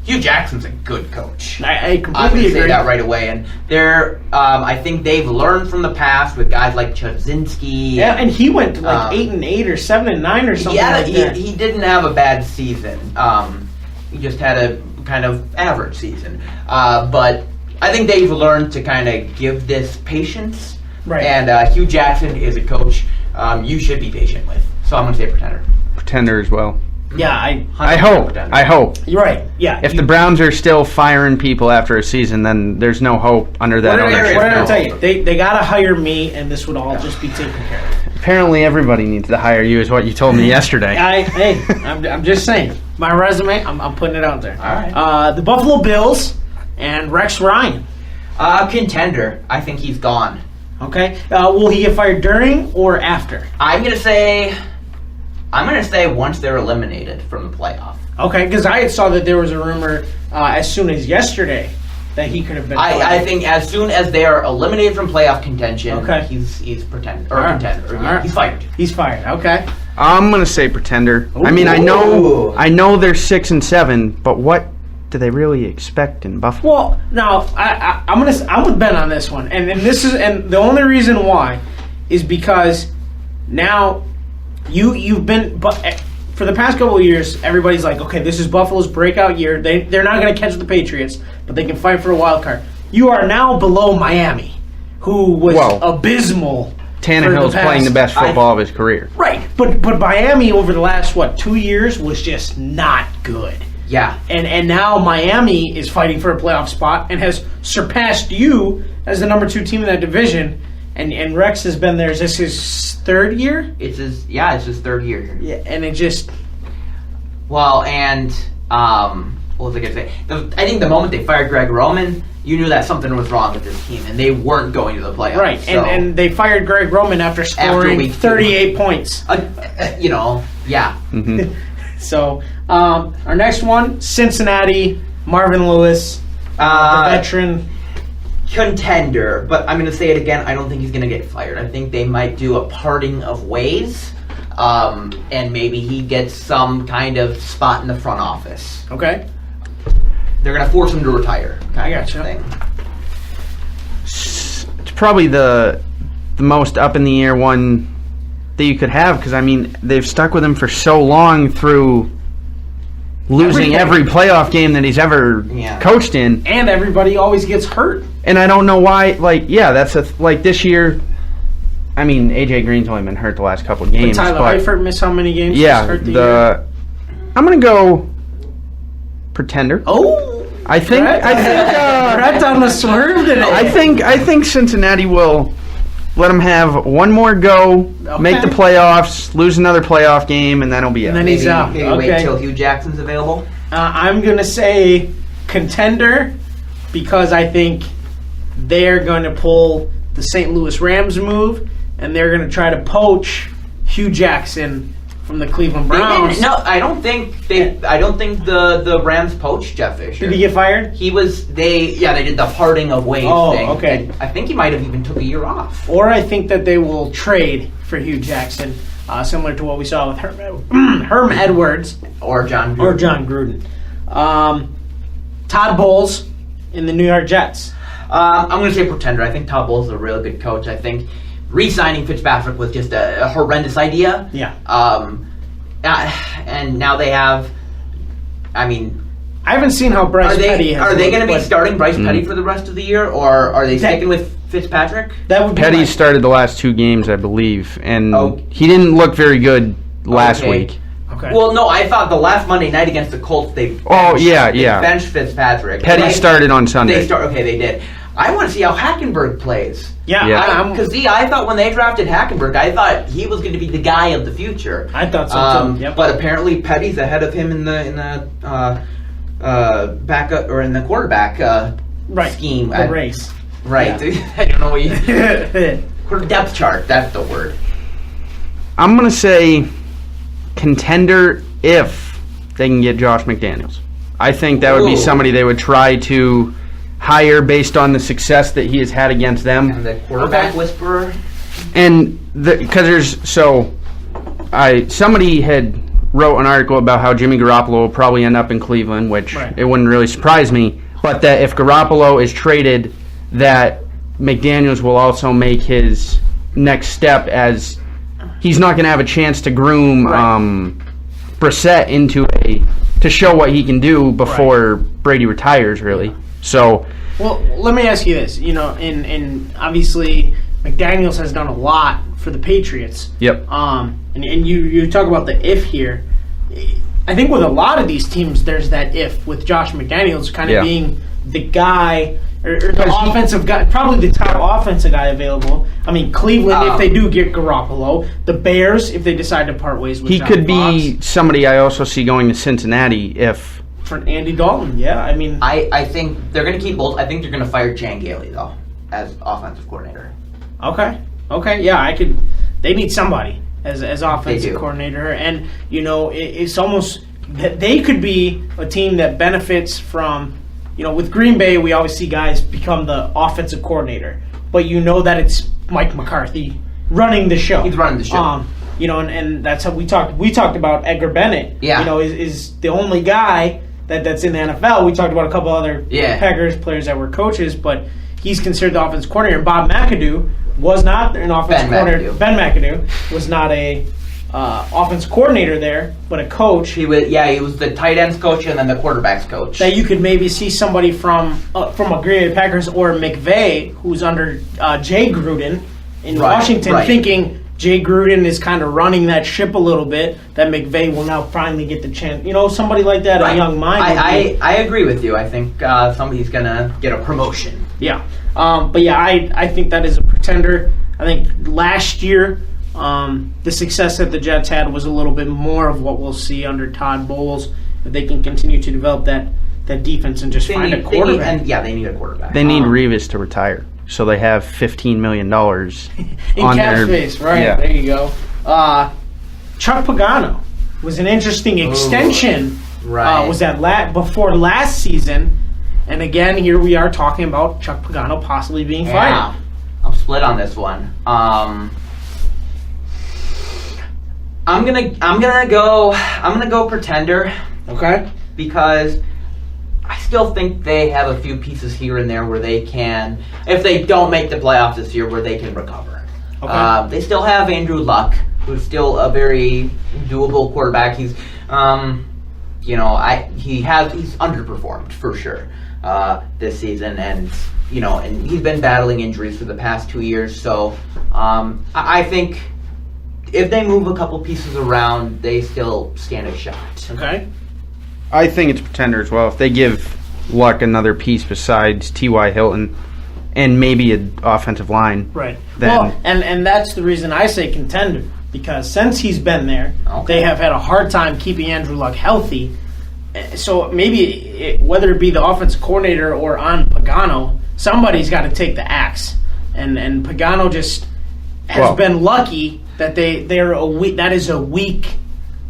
Hugh Jackson's a good coach. I completely I'm going to agree. say that right away. And they're, I think they've learned from the past with guys like Chudzinski. Yeah, and he went to 8-8 or 7-9 or something like that. He didn't have a bad season. He just had a kind of average season. But I think they've learned to kind of give this patience. Right. And Hugh Jackson is a coach you should be patient with. So I'm going to say pretender. Pretender as well. Yeah, I hope. You're right. Yeah. If the Browns are still firing people after a season, then there's no hope under that ownership. What did I tell you? They got to hire me, and this would all just be taken care of. Apparently, everybody needs to hire you, is what you told me yesterday. I'm just saying. My resume, I'm putting it out there. All right. The Buffalo Bills and Rex Ryan. Contender. I think he's gone. Okay. Will he get fired during or after? I'm gonna say once they're eliminated from the playoff. Okay, because I saw that there was a rumor as soon as yesterday that he could have been fired. I think as soon as they are eliminated from playoff contention, he's contender. He's fired. He's fired. Okay. I'm gonna say pretender. Ooh. I mean, I know they're 6-7, but what do they really expect in Buffalo? Well, now I'm with Ben on this one, and the only reason why is because now you've been, but for the past couple of years, everybody's like, okay, this is Buffalo's breakout year. They're not going to catch the Patriots, but they can fight for a wild card. You are now below Miami, who was abysmal. Tannehill's playing the best football of his career. Right, but Miami over the last 2 years was just not good. Yeah. And now Miami is fighting for a playoff spot and has surpassed you as the number 2 team in that division. And Rex has been there. Is this his third year? It's his third year here. Yeah, and it just... Well, and what was I going to say? I think the moment they fired Greg Roman, you knew that something was wrong with this team, and they weren't going to the playoffs. Right, so. and they fired Greg Roman after scoring 38 points. Yeah. Mm-hmm. So, our next one, Cincinnati, Marvin Lewis, the veteran. Contender, but I'm going to say it again, I don't think he's going to get fired. I think they might do a parting of ways, and maybe he gets some kind of spot in the front office. Okay. They're going to force him to retire. I gotcha. Thing. It's probably the most up in the air one that you could have, because I mean they've stuck with him for so long through losing every playoff game that he's ever coached in, and everybody always gets hurt. And I don't know why. That's this year. I mean, AJ Green's only been hurt the last couple of games. But Tyler Eifert missed how many games? Yeah, hurt the year? I'm gonna go pretender. Oh, I think Brett on the swerve today. I think Cincinnati will let him have one more go, make the playoffs, lose another playoff game, and then he'll be out. And then he's out. Maybe wait till Hugh Jackson's available. I'm gonna say contender because I think they're going to pull the St. Louis Rams move, and they're going to try to poach Hugh Jackson from the Cleveland Browns. No, I don't think the Rams poached Jeff Fisher. Did he get fired? They did the parting of ways thing. Okay. I think he might have even took a year off. Or I think that they will trade for Hugh Jackson, similar to what we saw with Herm Edwards or John Gruden. Todd Bowles in the New York Jets. I'm going to say pretender. I think Todd Bowles is a really good coach. I think re-signing Fitzpatrick was just a horrendous idea. Yeah. And now they have, I haven't seen how Bryce Petty has. Are they going to be starting Bryce Petty for the rest of the year, or are they sticking with Fitzpatrick? That would be Petty started the last 2 games, I believe, and he didn't look very good last week. Okay. Well, no, I thought the last Monday night against the Colts, they benched Fitzpatrick. Petty started on Sunday. They did. I want to see how Hackenberg plays. Yeah. Because I thought when they drafted Hackenberg, I thought he was going to be the guy of the future. I thought so too. Yep. But apparently Petty's ahead of him in the backup or in the quarterback scheme. The race. Right. Yeah. I don't know what you depth chart. That's the word. I'm going to say contender if they can get Josh McDaniels. I think that would be somebody they would try to hire based on the success that he has had against them. And the quarterback whisperer. And because somebody had wrote an article about how Jimmy Garoppolo will probably end up in Cleveland, which it wouldn't really surprise me, but that if Garoppolo is traded, that McDaniels will also make his next step, as he's not going to have a chance to groom Brissett to show what he can do before Brady retires, really. So, well, let me ask you this. And obviously McDaniels has done a lot for the Patriots. Yep. And you talk about the if here. I think with a lot of these teams, there's that if with Josh McDaniels kind of being the guy or the offensive guy, probably the top offensive guy available. Cleveland, if they do get Garoppolo, the Bears, if they decide to part ways with he John could be Fox. somebody I also see going to Cincinnati if. For Andy Dalton, I think they're going to keep both. I think they're going to fire Chan Gailey, though, as offensive coordinator. Okay, yeah, they need somebody as offensive coordinator, and it's almost that they could be a team that benefits from. With Green Bay, we always see guys become the offensive coordinator, but that it's Mike McCarthy running the show. He's running the show. And that's how we talked. We talked about Edgar Bennett. Yeah. Is the only guy that's in the NFL. We talked about a couple other Packers players that were coaches, but he's considered the offensive coordinator. And Bob McAdoo was not an offensive coordinator. Ben McAdoo was not a offensive coordinator there, but a coach. He was the tight ends coach and then the quarterbacks coach. That you could maybe see somebody from a Green Bay Packers or McVay, who's under Jay Gruden in Washington, thinking Jay Gruden is kind of running that ship a little bit, that McVay will now finally get the chance. Somebody like that, a young mind. I agree with you. I think somebody's going to get a promotion. Yeah. I think that is a pretender. I think last year, the success that the Jets had was a little bit more of what we'll see under Todd Bowles. If they can continue to develop the defense and just find a quarterback. They need a quarterback. They need Revis to retire, so they have $15 million in on cap their space. Right, yeah. There you go. Chuck Pagano was an interesting extension. Right. Was that before last season? And again, here we are talking about Chuck Pagano possibly being fired. I'm split on this one. I'm gonna go Pretender. Okay. Because I still think they have a few pieces here and there where they can, if they don't make the playoffs this year, where they can recover. Okay. They still have Andrew Luck, who's still a very doable quarterback. He's, he's underperformed for sure this season, and he's been battling injuries for the past 2 years. So I think if they move a couple pieces around, they still stand a shot. Okay. I think it's Pretender as well. If they give Luck another piece besides T.Y. Hilton and maybe an offensive line. Right. Then, well, and that's the reason I say Contender, because since he's been there, they have had a hard time keeping Andrew Luck healthy. So maybe whether it be the offensive coordinator or on Pagano, somebody's got to take the axe. And Pagano just has been lucky that that is a weak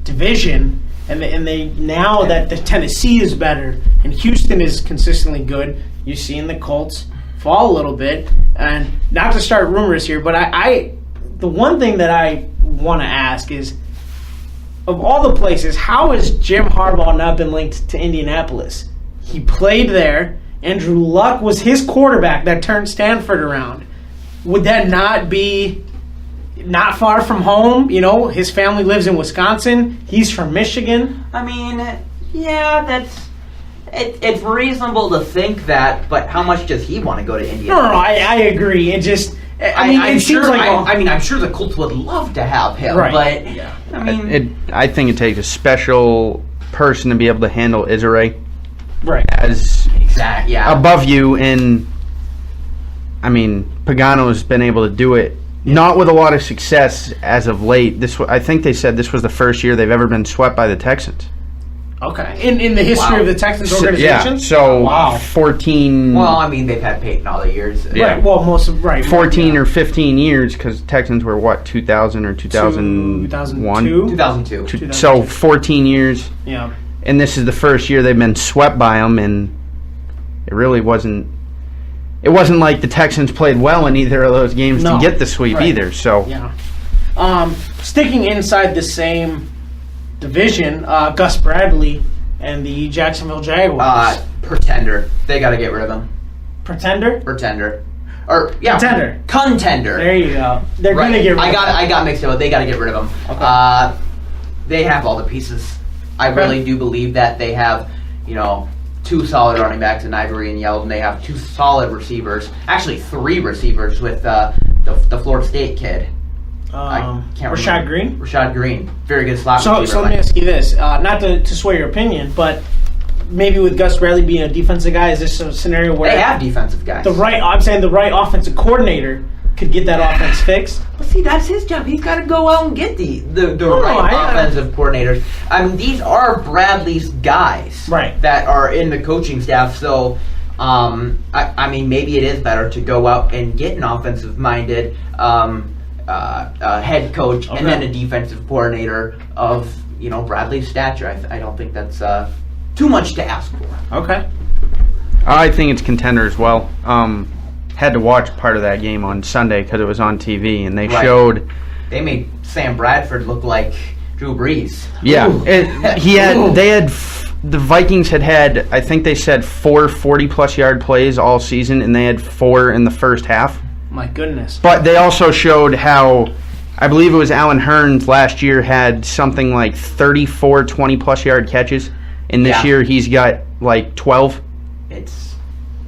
division. And they now that the Tennessee is better and Houston is consistently good, you're seeing the Colts fall a little bit. And not to start rumors here, but the one thing that I want to ask is, of all the places, how has Jim Harbaugh not been linked to Indianapolis? He played there. Andrew Luck was his quarterback that turned Stanford around. Would that not be not far from home? His family lives in Wisconsin. He's from Michigan. I mean, yeah, it's reasonable to think that, but how much does he want to go to Indiana? No, I agree. It just, I'm sure the Colts would love to have him, right. But yeah. I think it takes a special person to be able to handle Israel, right? As above you, and Pagano's been able to do it. Not with a lot of success as of late. I think they said this was the first year they've ever been swept by the Texans. Okay. In the history of the Texans organization? Yeah. So 14. Well, they've had Peyton all the years. Yeah. Right. Well, 14 or 15 years, because Texans were 2000 or 2001? 2002. So 14 years. Yeah. And this is the first year they've been swept by them, and it really wasn't. It wasn't like the Texans played well in either of those games to get the sweep either. So yeah. Sticking inside the same division, Gus Bradley and the Jacksonville Jaguars. Pretender. They got to get rid of him. Pretender. Contender. There you go. They're going to get rid of him. I got mixed up. They got to get rid of him. Okay. They have all the pieces. I really do believe that they have, 2 solid running backs in Ivory and Yeldon. They have 2 solid receivers. Actually, 3 receivers with the Florida State kid. I can't Rashad remember. Rashad Green. Very good slot receiver. So let me ask you this. Not to sway your opinion, but maybe with Gus Bradley being a defensive guy, is this a scenario where... They have defensive guys. I'm saying the right offensive coordinator could get that offense fixed. But see, that's his job. He's got to go out and get the right offensive coordinators. These are Bradley's guys that are in the coaching staff. So, maybe it is better to go out and get an offensive-minded head coach and then a defensive coordinator of Bradley's stature. I don't think that's too much to ask for. Okay. I think it's Contender as well. Had to watch part of that game on Sunday because it was on TV, and they showed. They made Sam Bradford look like Drew Brees. Yeah, the Vikings had I think they said 4 40-plus yard plays all season, and they had 4 in the first half. My goodness. But they also showed how, I believe it was Alan Hearns last year had something like 34 20-plus yard catches, and this year he's got like 12.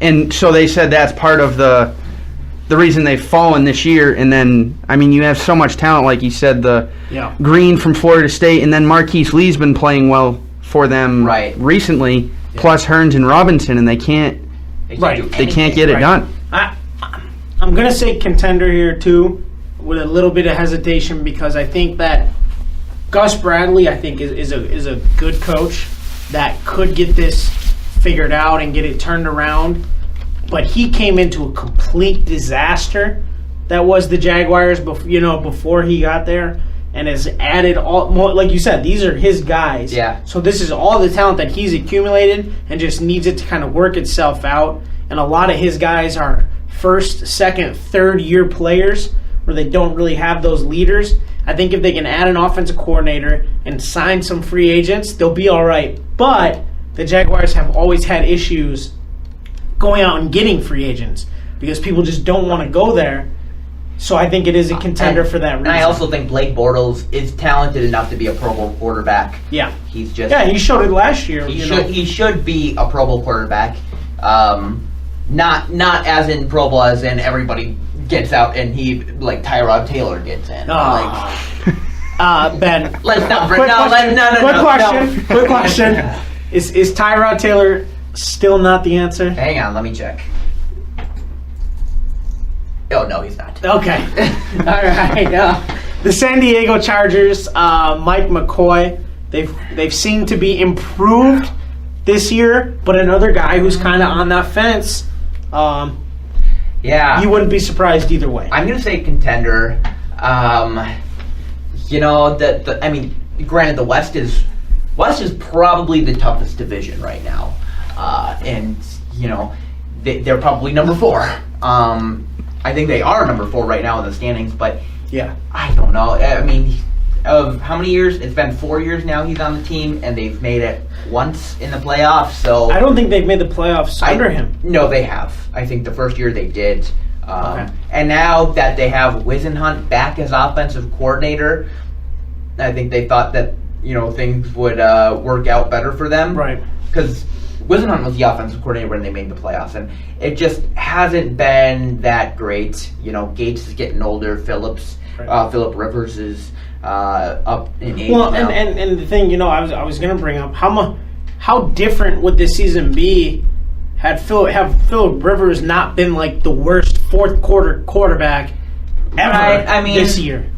And so they said that's part of the reason they've fallen this year. And then, you have so much talent, like you said, Green from Florida State, and then Marquise Lee's been playing well for them recently, plus Hearns and Robinson, and they can't get it done. I'm going to say Contender here, too, with a little bit of hesitation, because I think that Gus Bradley, I think, is a good coach that could get this figured out and get it turned around. But he came into a complete disaster that was the Jaguars before he got there, and has added more, like you said, these are his guys. Yeah. So this is all the talent that he's accumulated and just needs it to kind of work itself out. And a lot of his guys are first, second, third year players where they don't really have those leaders. I think if they can add an offensive coordinator and sign some free agents, they'll be all right. But the Jaguars have always had issues going out and getting free agents because people just don't want to go there. So I think it is a contender for that reason. And I also think Blake Bortles is talented enough to be a Pro Bowl quarterback. Yeah. He's just... Yeah, he showed it last year. He should be a Pro Bowl quarterback. Not as in Pro Bowl as in everybody gets out and he, like Tyrod Taylor gets in. Ben. Let's not Quick question. Is Tyrod Taylor still not the answer? Hang on, let me check. Oh, no, he's not. Okay. All right. The San Diego Chargers, Mike McCoy, they've seemed to be improved this year, but another guy who's kind of on that fence. Yeah. You wouldn't be surprised either way. I'm going to say contender. Granted, the West is probably the toughest division right now. And, they're probably number 4. I think they are number 4 right now in the standings, but yeah, I don't know. I mean, of how many years? It's been 4 years now he's on the team, and they've made it once in the playoffs. So I don't think they've made the playoffs under him. No, they have. I think the first year they did. Okay. And now that they have Wisenhunt back as offensive coordinator, I think they thought that things would work out better for them. Right. Because Wisenhunt was the offensive coordinator when they made the playoffs, and it just hasn't been that great. Gates is getting older. Philip Rivers is up in age now. And the thing, I was going to bring up how different would this season be had Philip Rivers not been like the worst fourth quarter quarterback ever this year.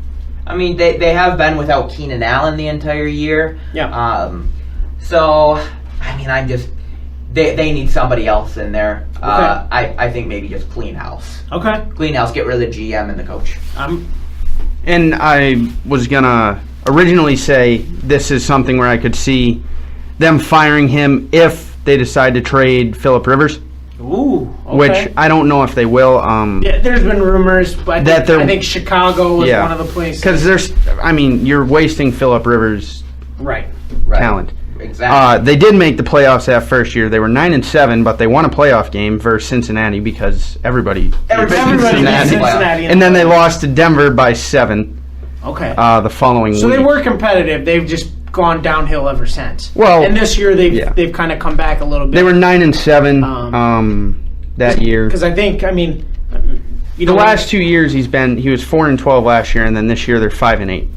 I mean, they have been without Keenan Allen the entire year. Yeah. They need somebody else in there. Okay. I think maybe just clean house. Okay. Clean house, get rid of the GM and the coach. And I was going to originally say this is something where I could see them firing him if they decide to trade Philip Rivers. Ooh, okay. Which I don't know if they will. Yeah, there's been rumors, but I think Chicago was one of the places. Because you're wasting Philip Rivers' right. talent. Exactly. They did make the playoffs that first year. They were 9-7, but they won a playoff game versus Cincinnati because everybody beat Cincinnati. And then they lost to Denver by 7. Okay. The following week. So they were competitive. They've just gone downhill ever since. Well, and this year they've kind of come back a little bit. They were 9-7 that year. Because I think the last 2 years he was 4-12 last year, and then this year they're 5-8.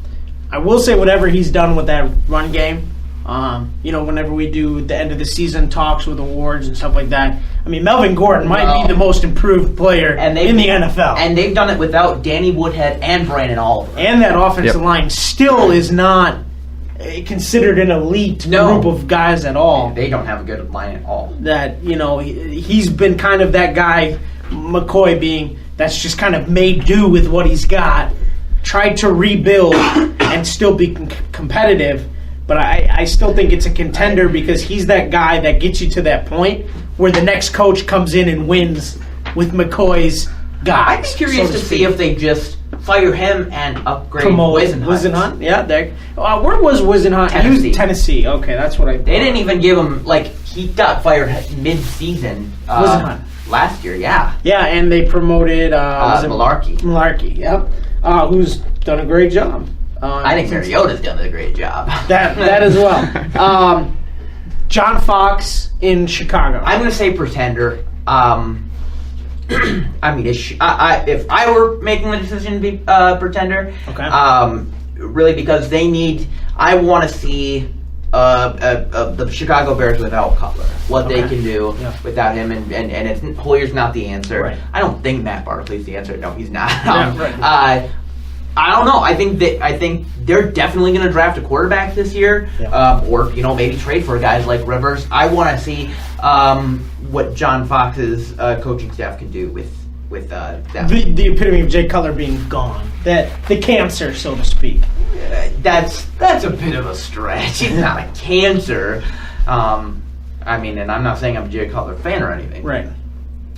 I will say whatever he's done with that run game. Whenever we do the end of the season talks with awards and stuff like that, Melvin Gordon might be the most improved player in the NFL. And they've done it without Danny Woodhead and Brandon Oliver. And that offensive line still is not considered an elite group of guys at all. They don't have a good line at all. That, he's been kind of that guy, McCoy being, that's just kind of made do with what he's got, tried to rebuild and still be competitive. But I still think it's a contender because he's that guy that gets you to that point where the next coach comes in and wins with McCoy's guys. I'd be curious to see if they just fire him and upgrade Wisenhunt. Yeah. Where was Wisenhunt? Tennessee. He was Tennessee. Okay, that's what I thought. They didn't even give him, he got fired mid-season. Wisenhunt. Last year, yeah. Yeah, and they promoted... Malarkey. Malarkey, yep. Who's done a great job. I think Mariota's done a great job. That as well. John Fox in Chicago. I'm going to say pretender. If I were making the decision to be pretender, really because I want to see the Chicago Bears without Cutler, what they can do without him, and Hoyer's not the answer. Right. I don't think Matt Barkley's the answer. No, he's not. I don't know. I think they're definitely going to draft a quarterback this year, or maybe trade for guys like Rivers. I want to see what John Fox's coaching staff can do with them. The epitome of Jay Cutler being gone, the cancer, so to speak. That's a bit of a stretch. He's not a cancer. And I'm not saying I'm a Jay Cutler fan or anything. Right.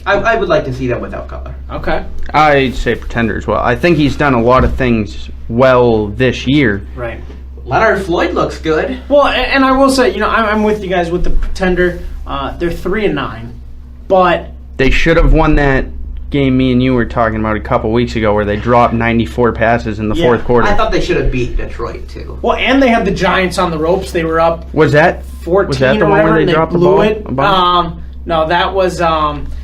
I would like to see them without Cutler. Okay. I'd say pretender as well. I think he's done a lot of things well this year. Right. Leonard Floyd looks good. Well, and I will say, I'm with you guys with the pretender. They're 3-9, but they should have won that game me and you were talking about a couple weeks ago where they dropped 94 passes in the fourth quarter. I thought they should have beat Detroit too. Well, and they had the Giants on the ropes. They were up. Was that 14 was that the or one whatever, where they dropped the blew ball? it. No, that was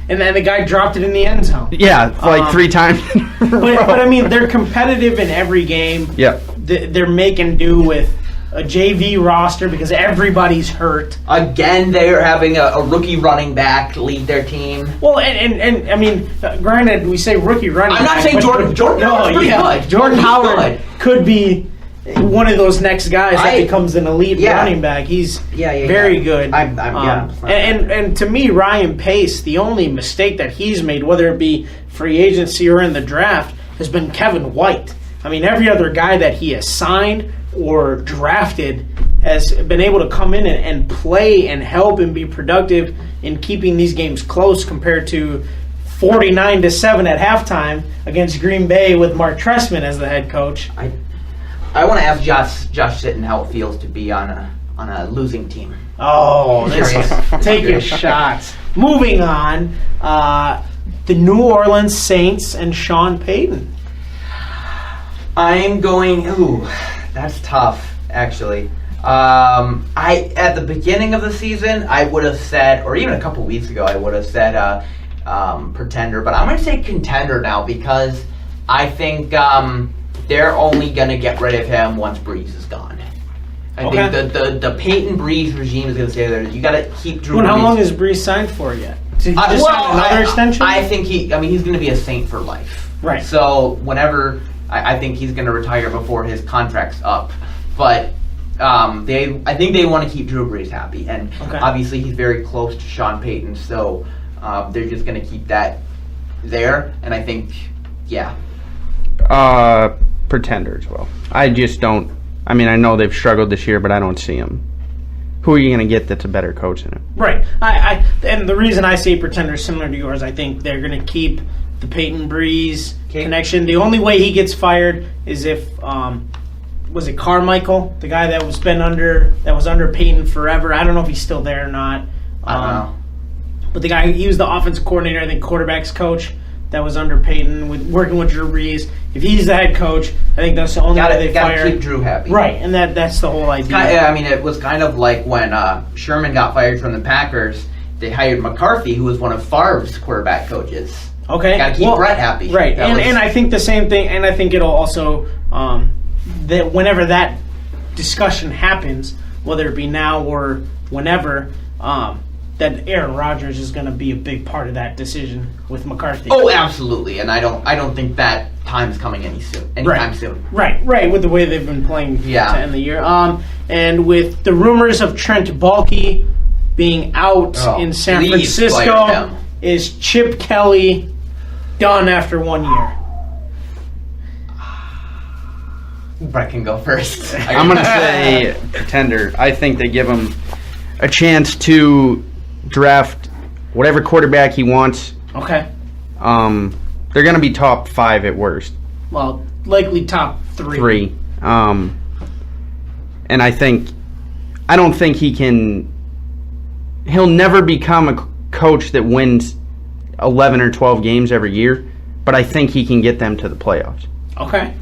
and then the guy dropped it in the end zone. Yeah, like 3 times. But I mean, they're competitive in every game. Yeah, they're making do with a JV roster because everybody's hurt. Again, they are having a rookie running back lead their team. Well, and I mean, granted, we say rookie running back. I'm not saying Jordan Howard's pretty good. Jordan Howard could be one of those next guys that becomes an elite running back. He's very good. And to me, Ryan Pace, the only mistake that he's made, whether it be free agency or in the draft, has been Kevin White. I mean, every other guy that he has signed or drafted has been able to come in and play and help and be productive in keeping these games close compared to 49-7 at halftime against Green Bay with Mark Trestman as the head coach. I want to ask Josh Sitton how it feels to be on a losing team. Oh, take your shots. Moving on, the New Orleans Saints and Sean Payton. I'm going. Ooh, that's tough. Actually, at the beginning of the season, I would have said, or even a couple weeks ago, I would have said pretender. But I'm going to say contender now because I think they're only going to get rid of him once Breeze is gone. I think the Peyton Breeze regime is going to stay there. You got to keep Drew. How long is Breeze signed for yet? Sign another extension? I think he's going to be a Saint for life. Right. So whenever I think he's going to retire before his contract's up, but I think they want to keep Drew Brees happy, and obviously he's very close to Sean Payton, so they're just going to keep that there, and I think, pretender as well. I just don't. I mean, I know they've struggled this year, but I don't see them. Who are you going to get that's a better coach than him? Right. And the reason I say pretender is similar to yours. I think they're going to keep the Peyton Breeze connection. The only way he gets fired is if was it Carmichael, the guy that was under Peyton forever. I don't know if he's still there or not. I don't know. But the guy, he was the offensive coordinator, I think quarterbacks coach that was under Peyton, working with Drew Brees. If he's the head coach, I think that's the only way they fire. Got to keep Drew happy. Right, and that's the whole idea. It was kind of like when Sherman got fired from the Packers, they hired McCarthy, who was one of Favre's quarterback coaches. Okay. Got to keep Brett happy. Right, and I think the same thing, and I think it'll also, that whenever that discussion happens, whether it be now or whenever, that Aaron Rodgers is going to be a big part of that decision with McCarthy. Oh, absolutely, and I don't think that time's coming anytime soon. Right, with the way they've been playing to end the year. And with the rumors of Trent Baalke being out in San Francisco, is Chip Kelly done after 1 year? Brett can go first. I'm going to say pretender. I think they give him a chance to draft whatever quarterback he wants. Okay. They're going to be top 5 at worst. Well, likely top 3. And I don't think he'll never become a coach that wins 11 or 12 games every year, but I think he can get them to the playoffs. Okay.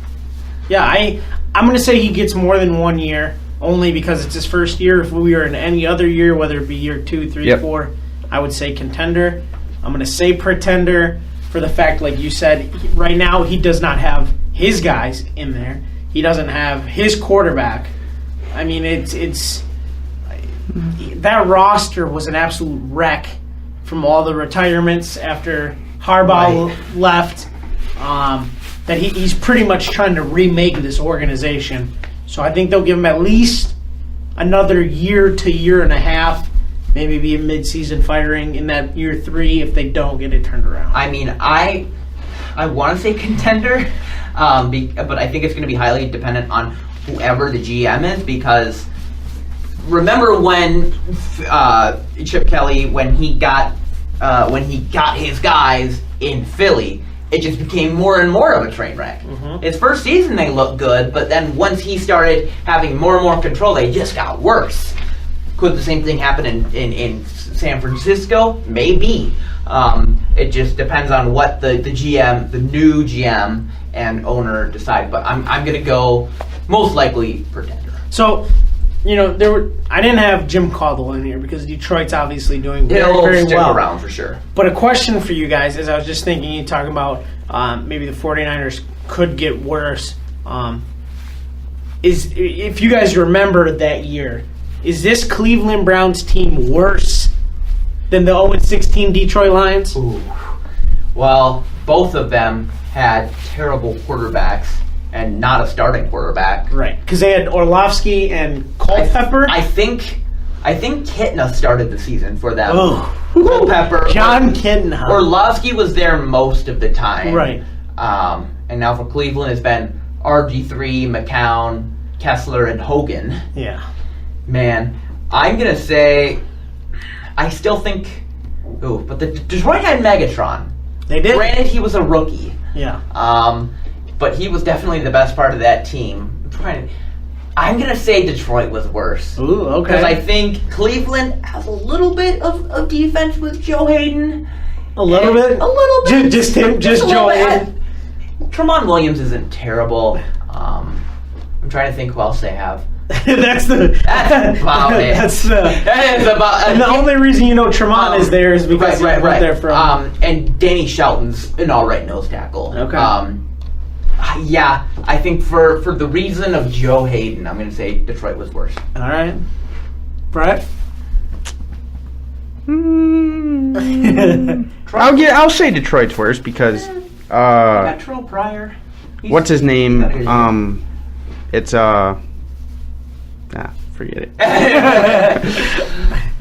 Yeah, I'm going to say he gets more than 1 year, only because it's his first year. If we were in any other year, whether it be year 2, 3, 4, I would say contender. I'm going to say pretender for the fact, like you said, right now he does not have his guys in there. He doesn't have his quarterback. I mean, it's that roster was an absolute wreck from all the retirements after Harbaugh left. that he's pretty much trying to remake this organization. So I think they'll give him at least another year to year and a half, maybe be a mid-season firing in that year 3 if they don't get it turned around. I mean, I want to say contender, but I think it's going to be highly dependent on whoever the GM is, because remember when Chip Kelly, when he got his guys in Philly, it just became more and more of a train wreck. Mm-hmm. His first season they looked good, but then once he started having more and more control, they just got worse. Could the same thing happen in San Francisco? Maybe. It just depends on what the GM, the new GM and owner decide. But I'm going to go most likely pretender. So, I didn't have Jim Caldwell in here because Detroit's obviously doing very, very stick well. Around for sure. But a question for you guys is, I was just thinking, you talking about maybe the 49ers could get worse. Is if you guys remember that year, is this Cleveland Browns team worse than the 0-16 Detroit Lions? Ooh. Well, both of them had terrible quarterbacks and not a starting quarterback. Right, because they had Orlovsky and Culpepper. I think Kitna started the season for them. Oh. Culpepper. John Kitna. Orlovsky was there most of the time. Right. And now for Cleveland, it's been RG3, McCown, Kessler, and Hogan. Yeah. Man, I'm going to say, I still think, but the Detroit had Megatron. They did. Granted, he was a rookie. Yeah. But he was definitely the best part of that team. I'm going to say Detroit was worse. Ooh, okay. Because I think Cleveland has a little bit of defense with Joe Hayden. A little bit? A little bit. Just Joe Hayden. Tremont Williams isn't terrible. I'm trying to think who else they have. That's about it. That is about. And the only reason you know Tremont is there is because he went there from. And Danny Shelton's an all right nose tackle. Okay. Yeah, I think for the reason of Joe Hayden, I'm going to say Detroit was worse. All right, Brett. I'll say Detroit's worse because Metro Pryor. What's his name? It's forget it.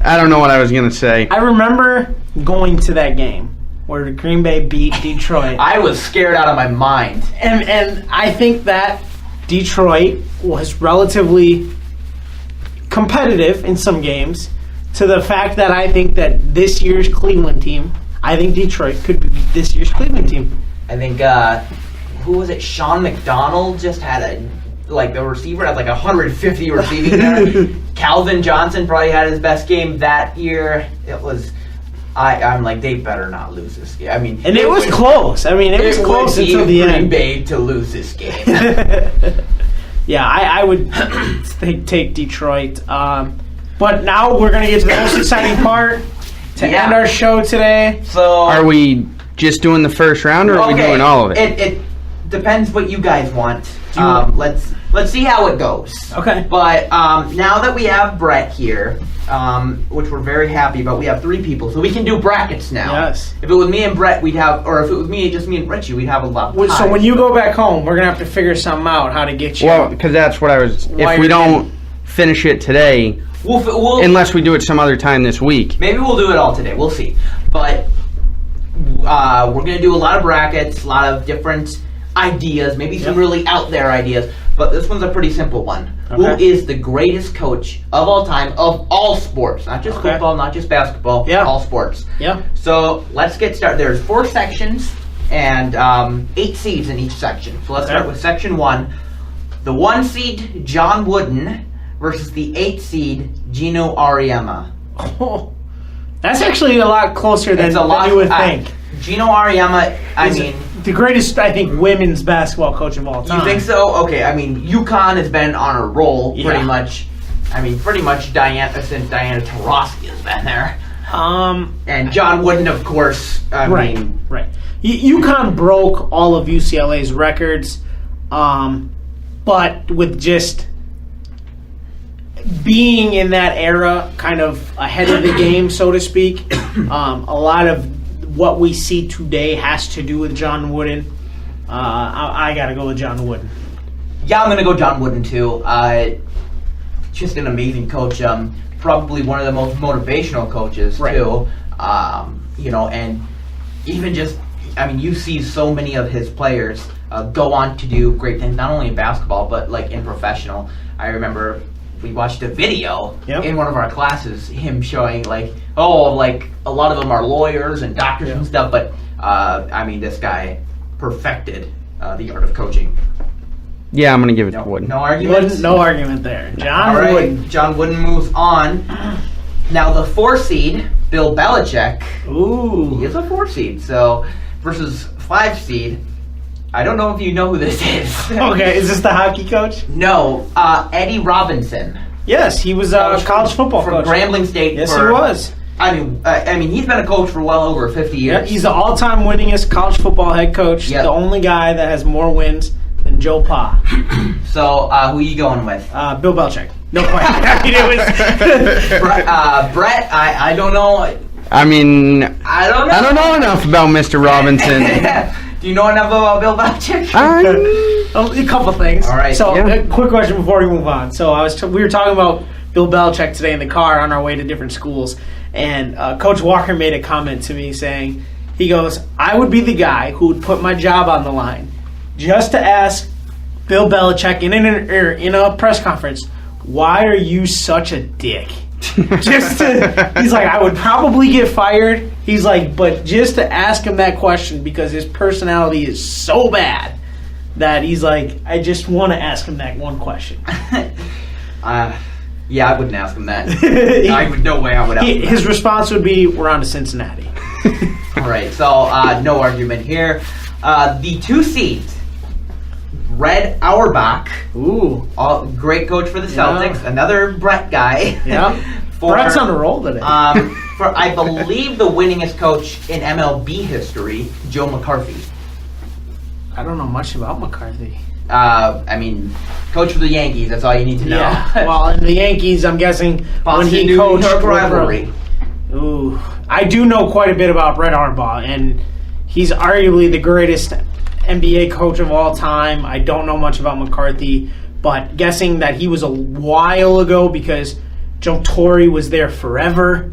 I don't know what I was gonna say. I remember going to that game where Green Bay beat Detroit. I was scared out of my mind. And I think that Detroit was relatively competitive in some games, to the fact that I think that this year's Cleveland team, I think Detroit could be this year's Cleveland team. I think, who was it? Sean McDonald just had the receiver had 150 receiving yards. Calvin Johnson probably had his best game that year. It was, I'm like, they better not lose this game. I mean, and it was close. I mean, it was close until the end. Green Bay to lose this game. Yeah, I would take Detroit. But now we're going to get to the most exciting part to end our show today. So, are we just doing the first round, or are we doing all of it? It depends what you guys want. Let's see how it goes. Okay. But now that we have Brett here, which we're very happy about, we have 3 people, so we can do brackets now. Yes. If it was me and Brett, we'd have, or if it was just me and Richie, we'd have a lot of ties. So when you go back home, we're gonna have to figure something out how to get you. Well, because that's what I was. If we don't finish it today, unless we do it some other time this week, maybe we'll do it all today. We'll see. But we're gonna do a lot of brackets, a lot of different ideas, maybe some really out there ideas, but this one's a pretty simple one. Okay. Who is the greatest coach of all time, of all sports? Not just football, not just basketball, all sports. Yeah. So let's get started. There's 4 sections and 8 seeds in each section. So let's start with section 1. The 1 seed, John Wooden, versus the 8 seed, Gino Auriemma. Oh, that's actually a lot closer than you would think. Gino Auriemma, the greatest, I think, women's basketball coach of all time. You think so? Okay, UConn has been on a roll pretty much. Pretty much since Diana Taurasi has been there. And John Wooden, of course. Right. UConn broke all of UCLA's records, but with just being in that era, kind of ahead of the game, so to speak, a lot of what we see today has to do with John Wooden. I got to go with John Wooden. Yeah, I'm going to go John Wooden, too. Just an amazing coach. Probably one of the most motivational coaches, too. And even just, you see so many of his players go on to do great things, not only in basketball, but like in professional. I remember we watched a video in one of our classes, him showing a lot of them are lawyers and doctors and stuff, but this guy perfected the art of coaching. Yeah, I'm going to give it to Wooden. No argument? No argument there. Wooden. John Wooden moves on. Now the 4 seed, Bill Belichick. Ooh. He is a 4 seed, so versus 5 seed. I don't know if you know who this is. Okay, is this the hockey coach? No, Eddie Robinson. Yes, he was a college football from coach. Grambling State. Yes, he was. He's been a coach for well over 50 years. Yeah, he's the all-time winningest college football head coach. Yep. The only guy that has more wins than Joe Pa. So, who are you going with? Bill Belichick. No question. Brett, I don't know. I don't know enough about Mr. Robinson. Do you know enough about Bill Belichick? A couple things. All right. So, a quick question before we move on. So, we were talking about Bill Belichick today in the car on our way to different schools, and Coach Walker made a comment to me saying, he goes, I would be the guy who would put my job on the line just to ask Bill Belichick in a press conference, why are you such a dick? He's like, I would probably get fired. He's like, but just to ask him that question because his personality is so bad that he's like, I just want to ask him that one question. Yeah, I wouldn't ask him that. No way I would ask him that. His response would be, we're on to Cincinnati. All right, so no argument here. The 2 seeds, Red Auerbach. Ooh. Great coach for the Celtics. Yeah. Another Brett guy. Yeah. Brett's on a roll today. For, I believe, the winningest coach in MLB history, Joe McCarthy. I don't know much about McCarthy. Coach for the Yankees, that's all you need to know. Yeah. Well, in the Yankees, I'm guessing Boston, when he coached rivalry. Ooh. I do know quite a bit about Red Auerbach, and he's arguably the greatest NBA coach of all time. I don't know much about McCarthy, but guessing that he was a while ago because Joe Torre was there forever.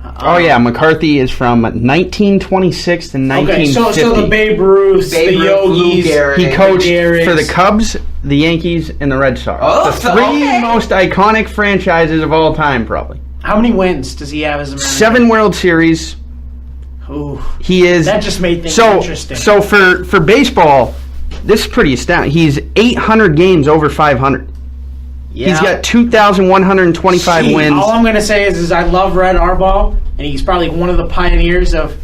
McCarthy is from 1926 to 1950. Okay, so the Babe Ruths, the Yogis. He coached for the Cubs, the Yankees, and the Red Sox. The 3 most iconic franchises of all time, probably. How many wins does he have as a manager? 7 World Series. Ooh, he is. That just made things interesting. So for baseball, this is pretty astounding. He's 800 games over 500. Yeah. He's got 2,125 wins. All I'm going to say is I love Red Auerbach, and he's probably one of the pioneers of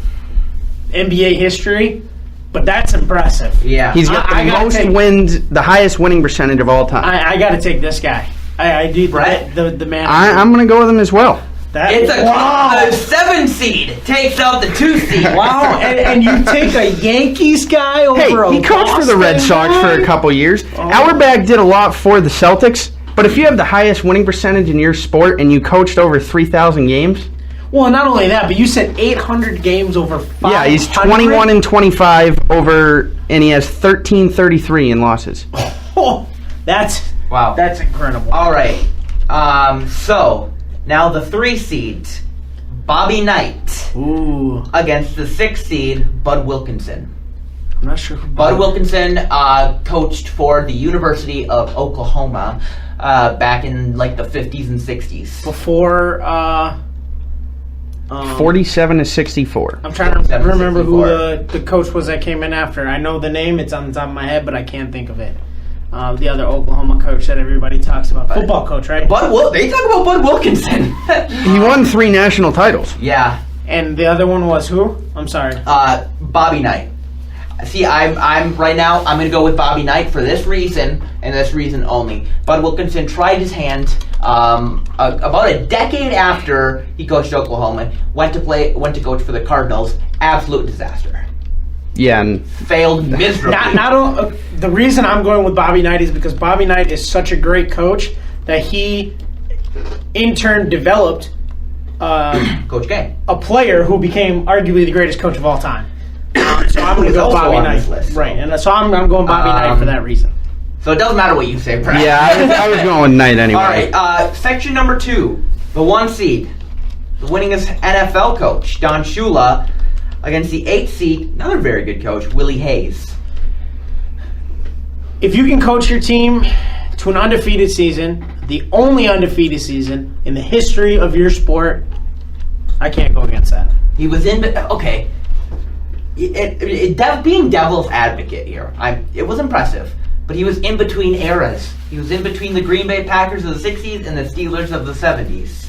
NBA history. But that's impressive. Yeah, he's got the most wins, the highest winning percentage of all time. I got to take this guy. I do. Brett, the man. I'm going to go with him as well. The 7 seed takes out the 2 seed. Wow, and you take a Yankees guy over he coached for the Red Sox for a couple years. Auerbach did a lot for the Celtics, but if you have the highest winning percentage in your sport and you coached over 3,000 games... Well, not only that, but you said 800 games over 500. Yeah, he's 21-25 over, and he has 13-33 in losses. Oh, that's incredible. All right, so... Now the 3 seed, Bobby Knight. Ooh. Against the 6 seed, Bud Wilkinson. I'm not sure. Bud Wilkinson coached for the University of Oklahoma back in the 50s and 60s. Before 47-64. I'm trying to remember who the coach was that came in after. I know the name; it's on the top of my head, but I can't think of it. The other Oklahoma coach that everybody talks about. Football coach, right? They talk about Bud Wilkinson. He won 3 national titles. Yeah. And the other one was who? I'm sorry. Bobby Knight. See, I'm right now, I'm going to go with Bobby Knight for this reason, and this reason only. Bud Wilkinson tried his hand about a decade after he coached Oklahoma, went to coach for the Cardinals. Absolute disaster. Yeah, and failed miserably. The reason I'm going with Bobby Knight is because Bobby Knight is such a great coach that he, in turn, developed Coach K, a player who became arguably the greatest coach of all time. So I'm going to go also Bobby on Knight. this list. Right, and so I'm going Bobby Knight for that reason. So it doesn't matter what you say, Brett. Yeah, I was going with Knight anyway. All right, section number 2, the 1 seed, the winningest NFL coach, Don Shula, against the 8th seed, another very good coach, Willie Hayes. If you can coach your team to an undefeated season, the only undefeated season in the history of your sport, I can't go against that. He was in. Okay, being devil's advocate here, it was impressive. But he was in between eras. He was in between the Green Bay Packers of the 60s and the Steelers of the 70s.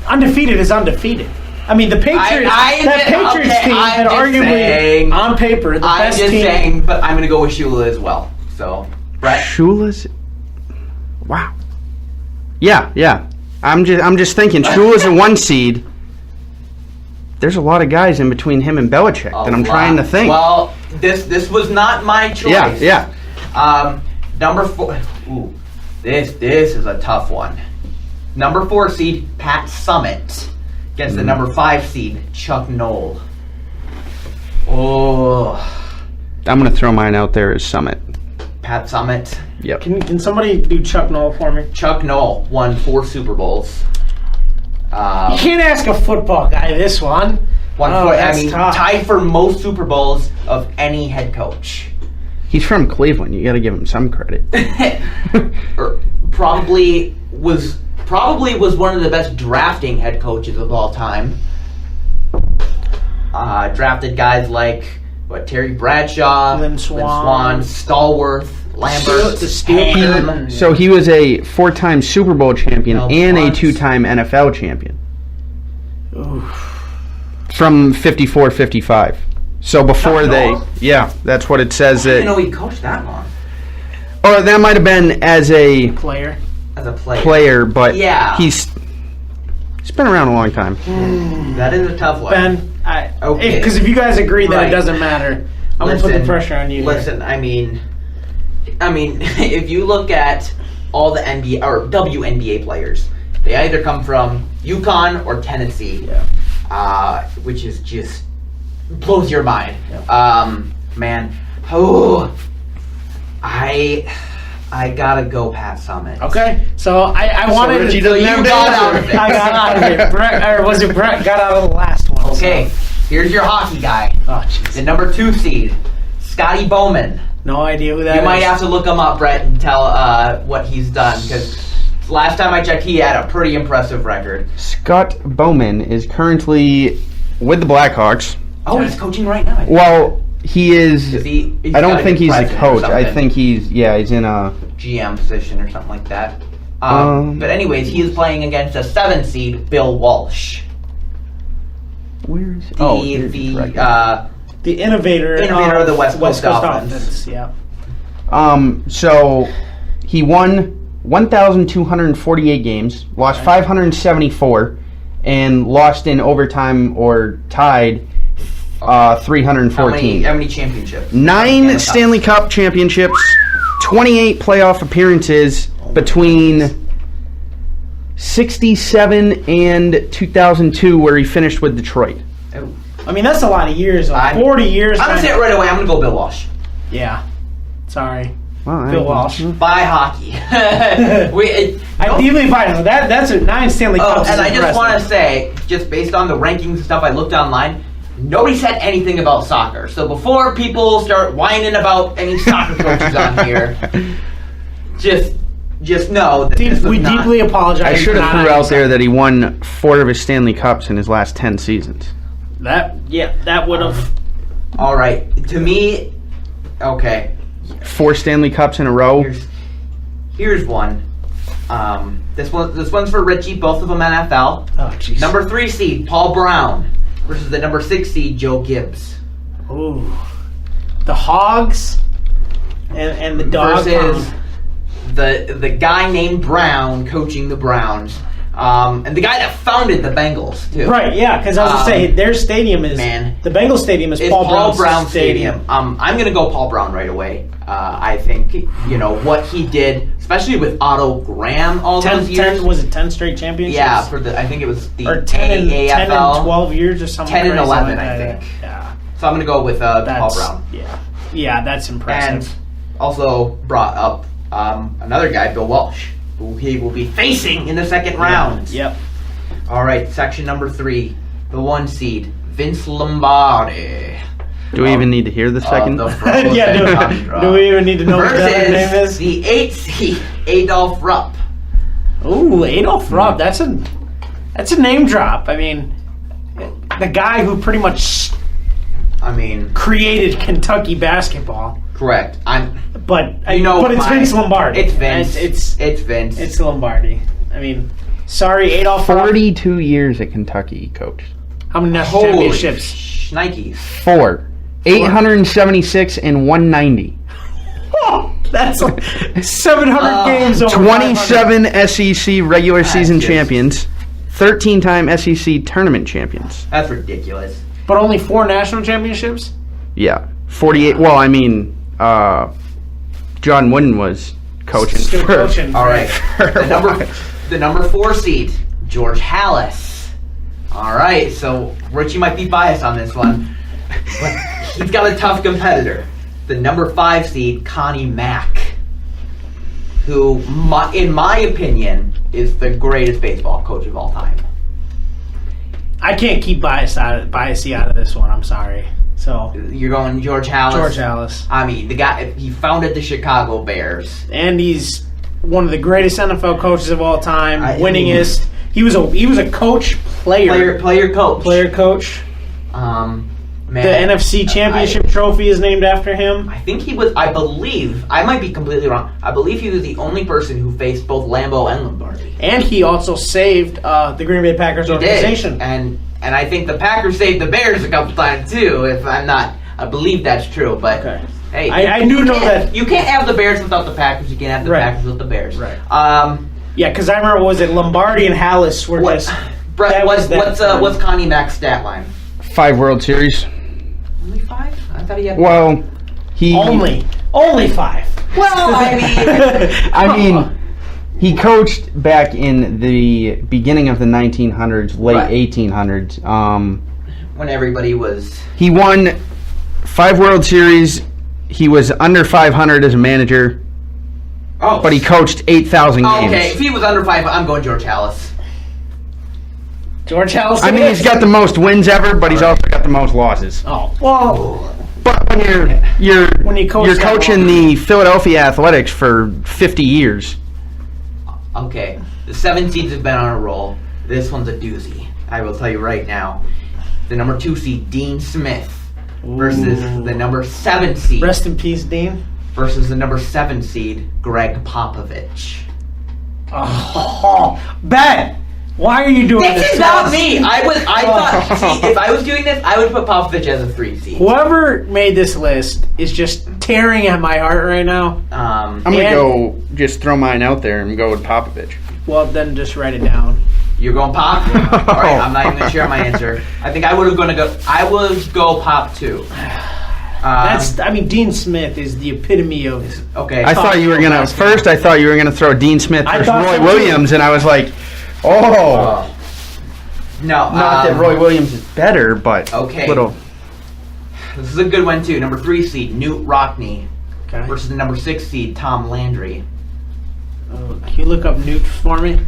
Undefeated is undefeated. I mean, the Patriots. Patriots team had arguably, on paper, the best team. I'm just saying, but I'm going to go with Shula as well. So, Brett. Shula's. Wow. Yeah. I'm just thinking. Shula's a 1 seed. There's a lot of guys in between him and Belichick that I'm trying to think. Well, this was not my choice. Yeah. Number 4. Ooh, this is a tough one. Number 4 seed Pat Summitt against the number 5 seed Chuck Noll. Oh, I'm going to throw mine out there as Summit. Pat Summitt. Yep. Can somebody do Chuck Noll for me? Chuck Noll won 4 Super Bowls. You can't ask a football guy this one. Tough. Tied for most Super Bowls of any head coach. He's from Cleveland. You got to give him some credit. Probably was one of the best drafting head coaches of all time. Drafted guys like Terry Bradshaw, Lynn Swann, Stallworth, Lambert, So he was a 4-time Super Bowl champion and a 2-time NFL champion. Oof. From 54-55. So before that's what it says. I didn't know he coached that long. Or that might have been as a player. But he's been around a long time. That is a tough one. Ben, because if you guys agree that it doesn't matter, I'm going to put the pressure on you. Listen, I mean, if you look at all the NBA or WNBA players, they either come from UConn or Tennessee, which is just blows your mind. Man, I gotta go Pat Summitt. Okay, so I wanted Richie to. doesn't have to got answer. out of it. I got out of it. Brett got out of the last one. Okay, here's your hockey guy. Oh, jeez. The number 2 seed, Scotty Bowman. No idea who that is. You might have to look him up, Brett, and tell what he's done, because last time I checked, he had a pretty impressive record. Scott Bowman is currently with the Blackhawks. Oh, he's coaching right now. Well, he is. I don't think he's a coach. I think he's in a GM position or something like that. But anyways, he is playing against a 7 seed, Bill Walsh. Where is the innovator of the West Coast offense. Yeah. So he won 1,248 games, lost 574, and lost in overtime or tied 314. How many championships? 9 Stanley Cup championships, 28 playoff appearances between 67 and 2002, where he finished with Detroit. Oh. I mean, that's a lot of years. 40 years. I'm going to say it right away. I'm going to go Bill Walsh. Yeah. Sorry. Well, Bill Walsh. Buy hockey. I deeply find it. That's a 9 Stanley Cups. And I just want to say, just based on the rankings and stuff I looked online, nobody said anything about soccer. So before people start whining about any soccer coaches on here, just know that we deeply apologize. I should have threw out there that he won 4 of his Stanley Cups in his last 10 seasons. That would have. All right, to me, okay. 4 Stanley Cups in a row. Here's one. This one's for Richie. Both of them NFL. Oh, jeez. Number 3 seed Paul Brown versus the number 6 seed Joe Gibbs. Ooh, the Hogs and the Dog versus the guy named Brown coaching the Browns. And the guy that founded the Bengals, too. Right, yeah, because I was going to say, their stadium is... the Bengals stadium is Paul Brown Stadium. I'm going to go Paul Brown right away. I think, what he did, especially with Otto Graham all those years. Was it 10 straight championships? Yeah, I think it was the or 10 and 12 years or something. 10 and 11, like I that. think. Yeah. So I'm going to go with Paul Brown. Yeah, that's impressive. And also brought up another guy, Bill Walsh, who he will be facing in the second round. Yep. All right, section number 3, the 1 seed, Vince Lombardi. Do we even need to hear the second? Do we even need to know what that name is? The 8 seed, Adolph Rupp. Ooh, Adolph Rupp. That's a name drop. I mean, the guy who pretty much created Kentucky basketball. Correct. But it's Vince Lombardi. It's Vince. It's Vince. It's Lombardi. I mean, sorry, Adolph. 42 years at Kentucky he coached. How many national championships? Nikes. 4. 876 and 190. Oh, that's 700 games over 27 SEC regular season champions. 13-time SEC tournament champions. That's ridiculous. But only 4 national championships? Yeah. 48. Well, I mean, John Wooden was coaching. Still coaching. All right. The number 4 seed, George Halas. All right. So Richie might be biased on this one, but he's got a tough competitor. The number 5 seed, Connie Mack, who, in my opinion, is the greatest baseball coach of all time. I can't keep biasy out of this one. I'm sorry. So you're going George Halas. George Halas. I mean, the guy, he founded the Chicago Bears, and he's one of the greatest NFL coaches of all time. Winningest. He was a coach, player coach. Man, the NFC Championship trophy is named after him. I think he was. I believe. I might be completely wrong. I believe he was the only person who faced both Lambeau and Lombardi. And he also saved the Green Bay Packers organization. And I think the Packers saved the Bears a couple times too. If I'm not, I believe that's true. But hey, I do know that you can't have the Bears without the Packers. You can't have the Packers without the Bears. Right. Yeah, because I remember Lombardi and Halas were just. Brett, what's Connie Mack's stat line? 5 World Series. Only 5? I thought he had. Well, he only 5. Well, I mean, he coached back in the beginning of the 1900s, late 1800s. When everybody was. He won 5 World Series. He was under 500 as a manager. Oh, but he coached 8,000 games. Okay, if he was under 5, I'm going George Halas. George Halas. I mean, he's got the most wins ever, but he's also got the most losses. Oh, well. But when you're coaching the Philadelphia Athletics for 50 years. Okay, the 7 seeds have been on a roll. This one's a doozy. I will tell you right now. The number 2 seed, Dean Smith, versus the number 7 seed. Rest in peace, Dean. Versus the number 7 seed, Greg Popovich. Oh, Ben! Why are you doing this? This is not me. I thought. See, if I was doing this, I would put Popovich as a 3 seed. Whoever made this list is just tearing at my heart right now. I'm gonna go just throw mine out there and go with Popovich. Well, then just write it down. You're going Pop? All right, I'm not even gonna share my answer. I think I would go Pop too. Dean Smith is the epitome of. Okay. I thought you were gonna throw Dean Smith versus Roy Williams, and I was like. Oh, no! Not that Roy Williams is better, but little. This is a good one too. Number 3 seed Newt Rockne versus the number 6 seed Tom Landry. Can you look up Newt for me?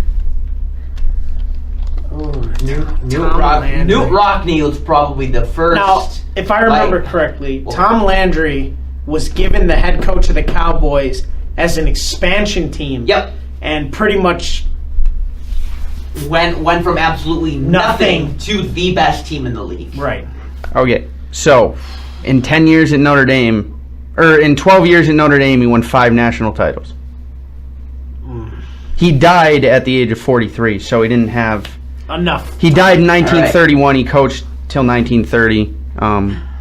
Newt Rockne was probably the first. Now, if I remember correctly, Tom Landry was given the head coach of the Cowboys as an expansion team. Yep. And pretty much. Went from absolutely nothing to the best team in the league. Right. Okay, so in 10 years at Notre Dame, or in 12 years at Notre Dame, he won 5 national titles. He died at the age of 43, so he didn't have enough. He died in 1931. He coached till 1930.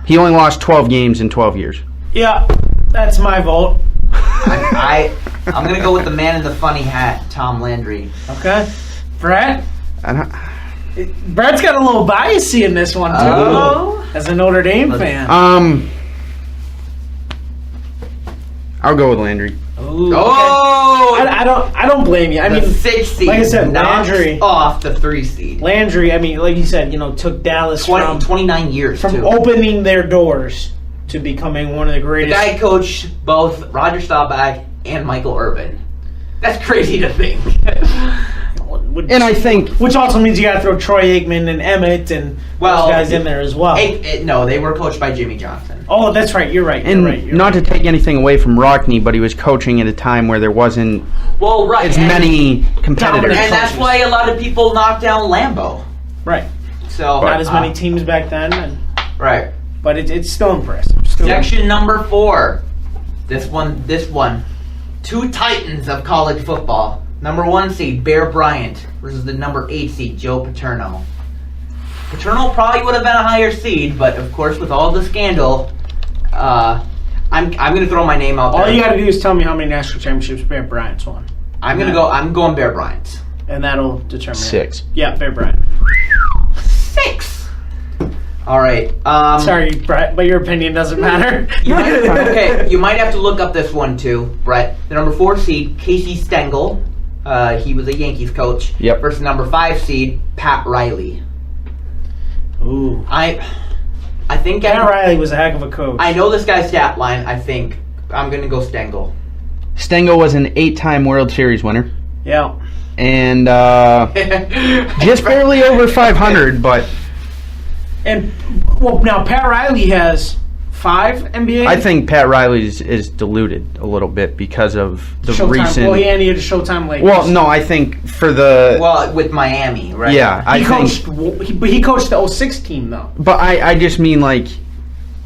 He only lost 12 games in 12 years. Yeah, that's my vote. I'm going to go with the man in the funny hat, Tom Landry. Okay. Brett? Brett's got a little biasy in this one, too, as a Notre Dame fan. I'll go with Landry. Ooh, Oh! okay. I don't blame you. I The mean, 6 seed. like I said, knocks Landry off the 3 seed. Landry, I mean, like you said, took Dallas 29 years, from too. opening their doors to becoming one of the The greatest. guy coached both Roger Staubach and Michael Irvin. That's crazy to think. And I think... Which also means you got to throw Troy Aikman and Emmett and those guys in there as well. No, they were coached by Jimmy Johnson. Oh, that's right. You're right. And not to take anything away from Rockne, but he was coaching at a time where there wasn't as many competitors. And that's why a lot of people knocked down Lambeau. Right. So not as many teams back then. Right. But it's still impressive. Section number 4. This one. 2 titans of college football. Number 1 seed, Bear Bryant, versus the number 8 seed, Joe Paterno. Paterno probably would have been a higher seed, but of course with all the scandal, I'm going to throw my name out there. All you got to do is tell me how many national championships Bear Bryant's won. I'm going Bear Bryant. And that'll determine 6. it. Yeah, Bear Bryant. 6. All right. Sorry, Brett, but your opinion doesn't matter. You might have to look up this one too, Brett. The number 4 seed, Casey Stengel. He was a Yankees coach. Yep. Versus number 5 seed, Pat Riley. Ooh. I think Pat Riley was a heck of a coach. I know this guy's stat line. I think I'm going to go Stengel. Stengel was an 8-time World Series winner. Yeah. And just barely over 500, but... And, now Pat Riley has 5 NBA? I think Pat Riley is diluted a little bit because of the Showtime. recent... Well, he ended a Showtime Lakers. Well, no, I think for the... Well, with Miami, right? Yeah, he coached the 06 team, though. But I just mean, like,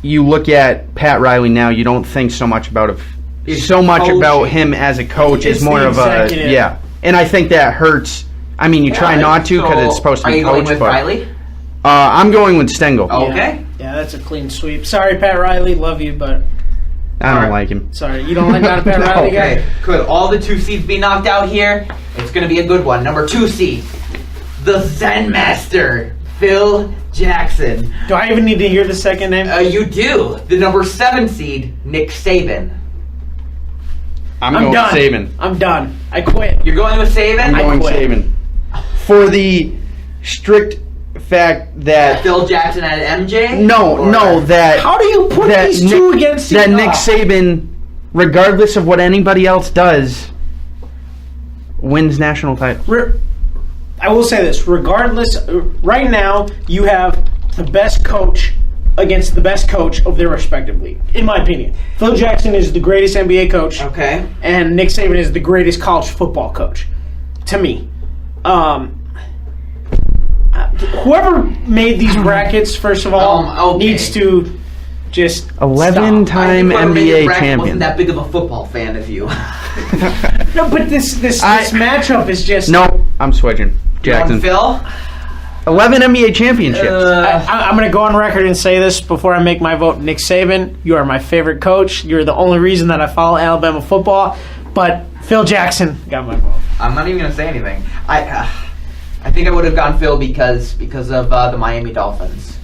you look at Pat Riley now, you don't think so much about about him as a coach. It's more of executive. Yeah. And I think that hurts. I mean, you try not to because it's supposed to be coach. Are you going with but Riley? I'm going with Stengel. Okay. Yeah, that's a clean sweep. Sorry, Pat Riley. Love you, but... I don't like him. Sorry, you don't like that Pat Riley guy? Okay, could all the 2 seeds be knocked out here? It's going to be a good one. Number 2 seed, the Zen Master, Phil Jackson. Do I even need to hear the second name? You do. The number 7 seed, Nick Saban. I'm going done. Saban. I'm done. I quit. You're going with Saban? I'm going quit. Saban. For the strict fact that... Phil Jackson had MJ? No, that... How do you put these two against each other? That Nick Saban, regardless of what anybody else does, wins national title. I will say this. Regardless, right now, you have the best coach against the best coach of their respective league, in my opinion. Phil Jackson is the greatest NBA coach. Okay. And Nick Saban is the greatest college football coach, to me. Whoever made these brackets, first of all, needs to just 11-time NBA champion. Wasn't that big of a football fan as you. No, but this matchup is just... No, I'm switching. Jackson. Phil? 11 NBA championships. I'm going to go on record and say this before I make my vote. Nick Saban, you are my favorite coach. You're the only reason that I follow Alabama football. But Phil Jackson got my vote. I'm not even going to say anything. I think I would have gone Phil because of the Miami Dolphins.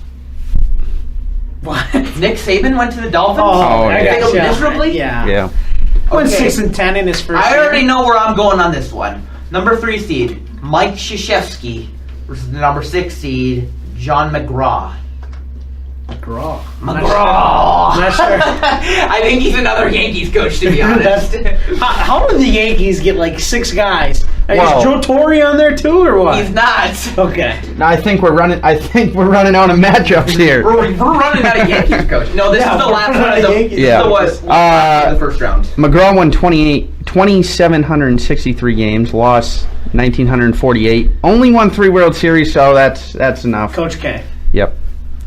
What? Nick Saban went to the Dolphins? I failed gotcha. miserably? Yeah. Okay. Went 6-10 in his first I year. already know where I'm going on this one. Number 3 seed, Mike Krzyzewski versus the number 6 seed, John McGraw. McGraw. I'm not sure. I think he's another Yankees coach, to be honest. How do the Yankees get like 6 guys? Is Joe Torre on there too, or what? He's not. Okay. I think we're running out of matchups here. We're running out of Yankees coach. No, this is the last one. This is the first round. McGraw won 2,763 games, lost 1,948. Only won 3 World Series, so that's enough. Coach K. Yep.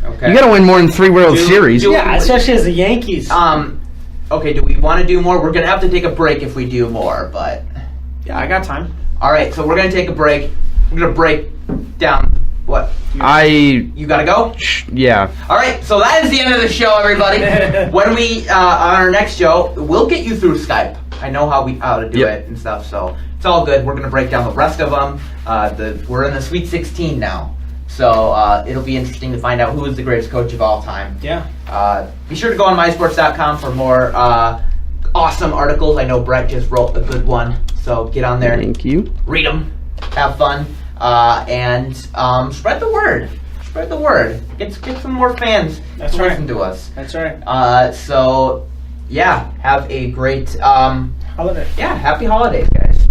Okay. You got to win more than 3 World Series. Yeah, especially as the Yankees. Okay, do we want to do more? We're going to have to take a break if we do more, but... Yeah, I got time. All right, so we're going to take a break. We're going to break down... What? You got to go? Yeah. All right, so that is the end of the show, everybody. When we, on our next show, we'll get you through Skype. I know how to do it and stuff, so it's all good. We're going to break down the rest of them. We're in the Sweet 16 now. So it'll be interesting to find out who is the greatest coach of all time. Yeah. Be sure to go on mysports.com for more awesome articles. I know Brett just wrote a good one, so get on there. Thank you. Read them, have fun, and spread the word. Spread the word. Get some more fans to listen to us. That's right. So, yeah, have a great holiday. Yeah, happy holidays, guys.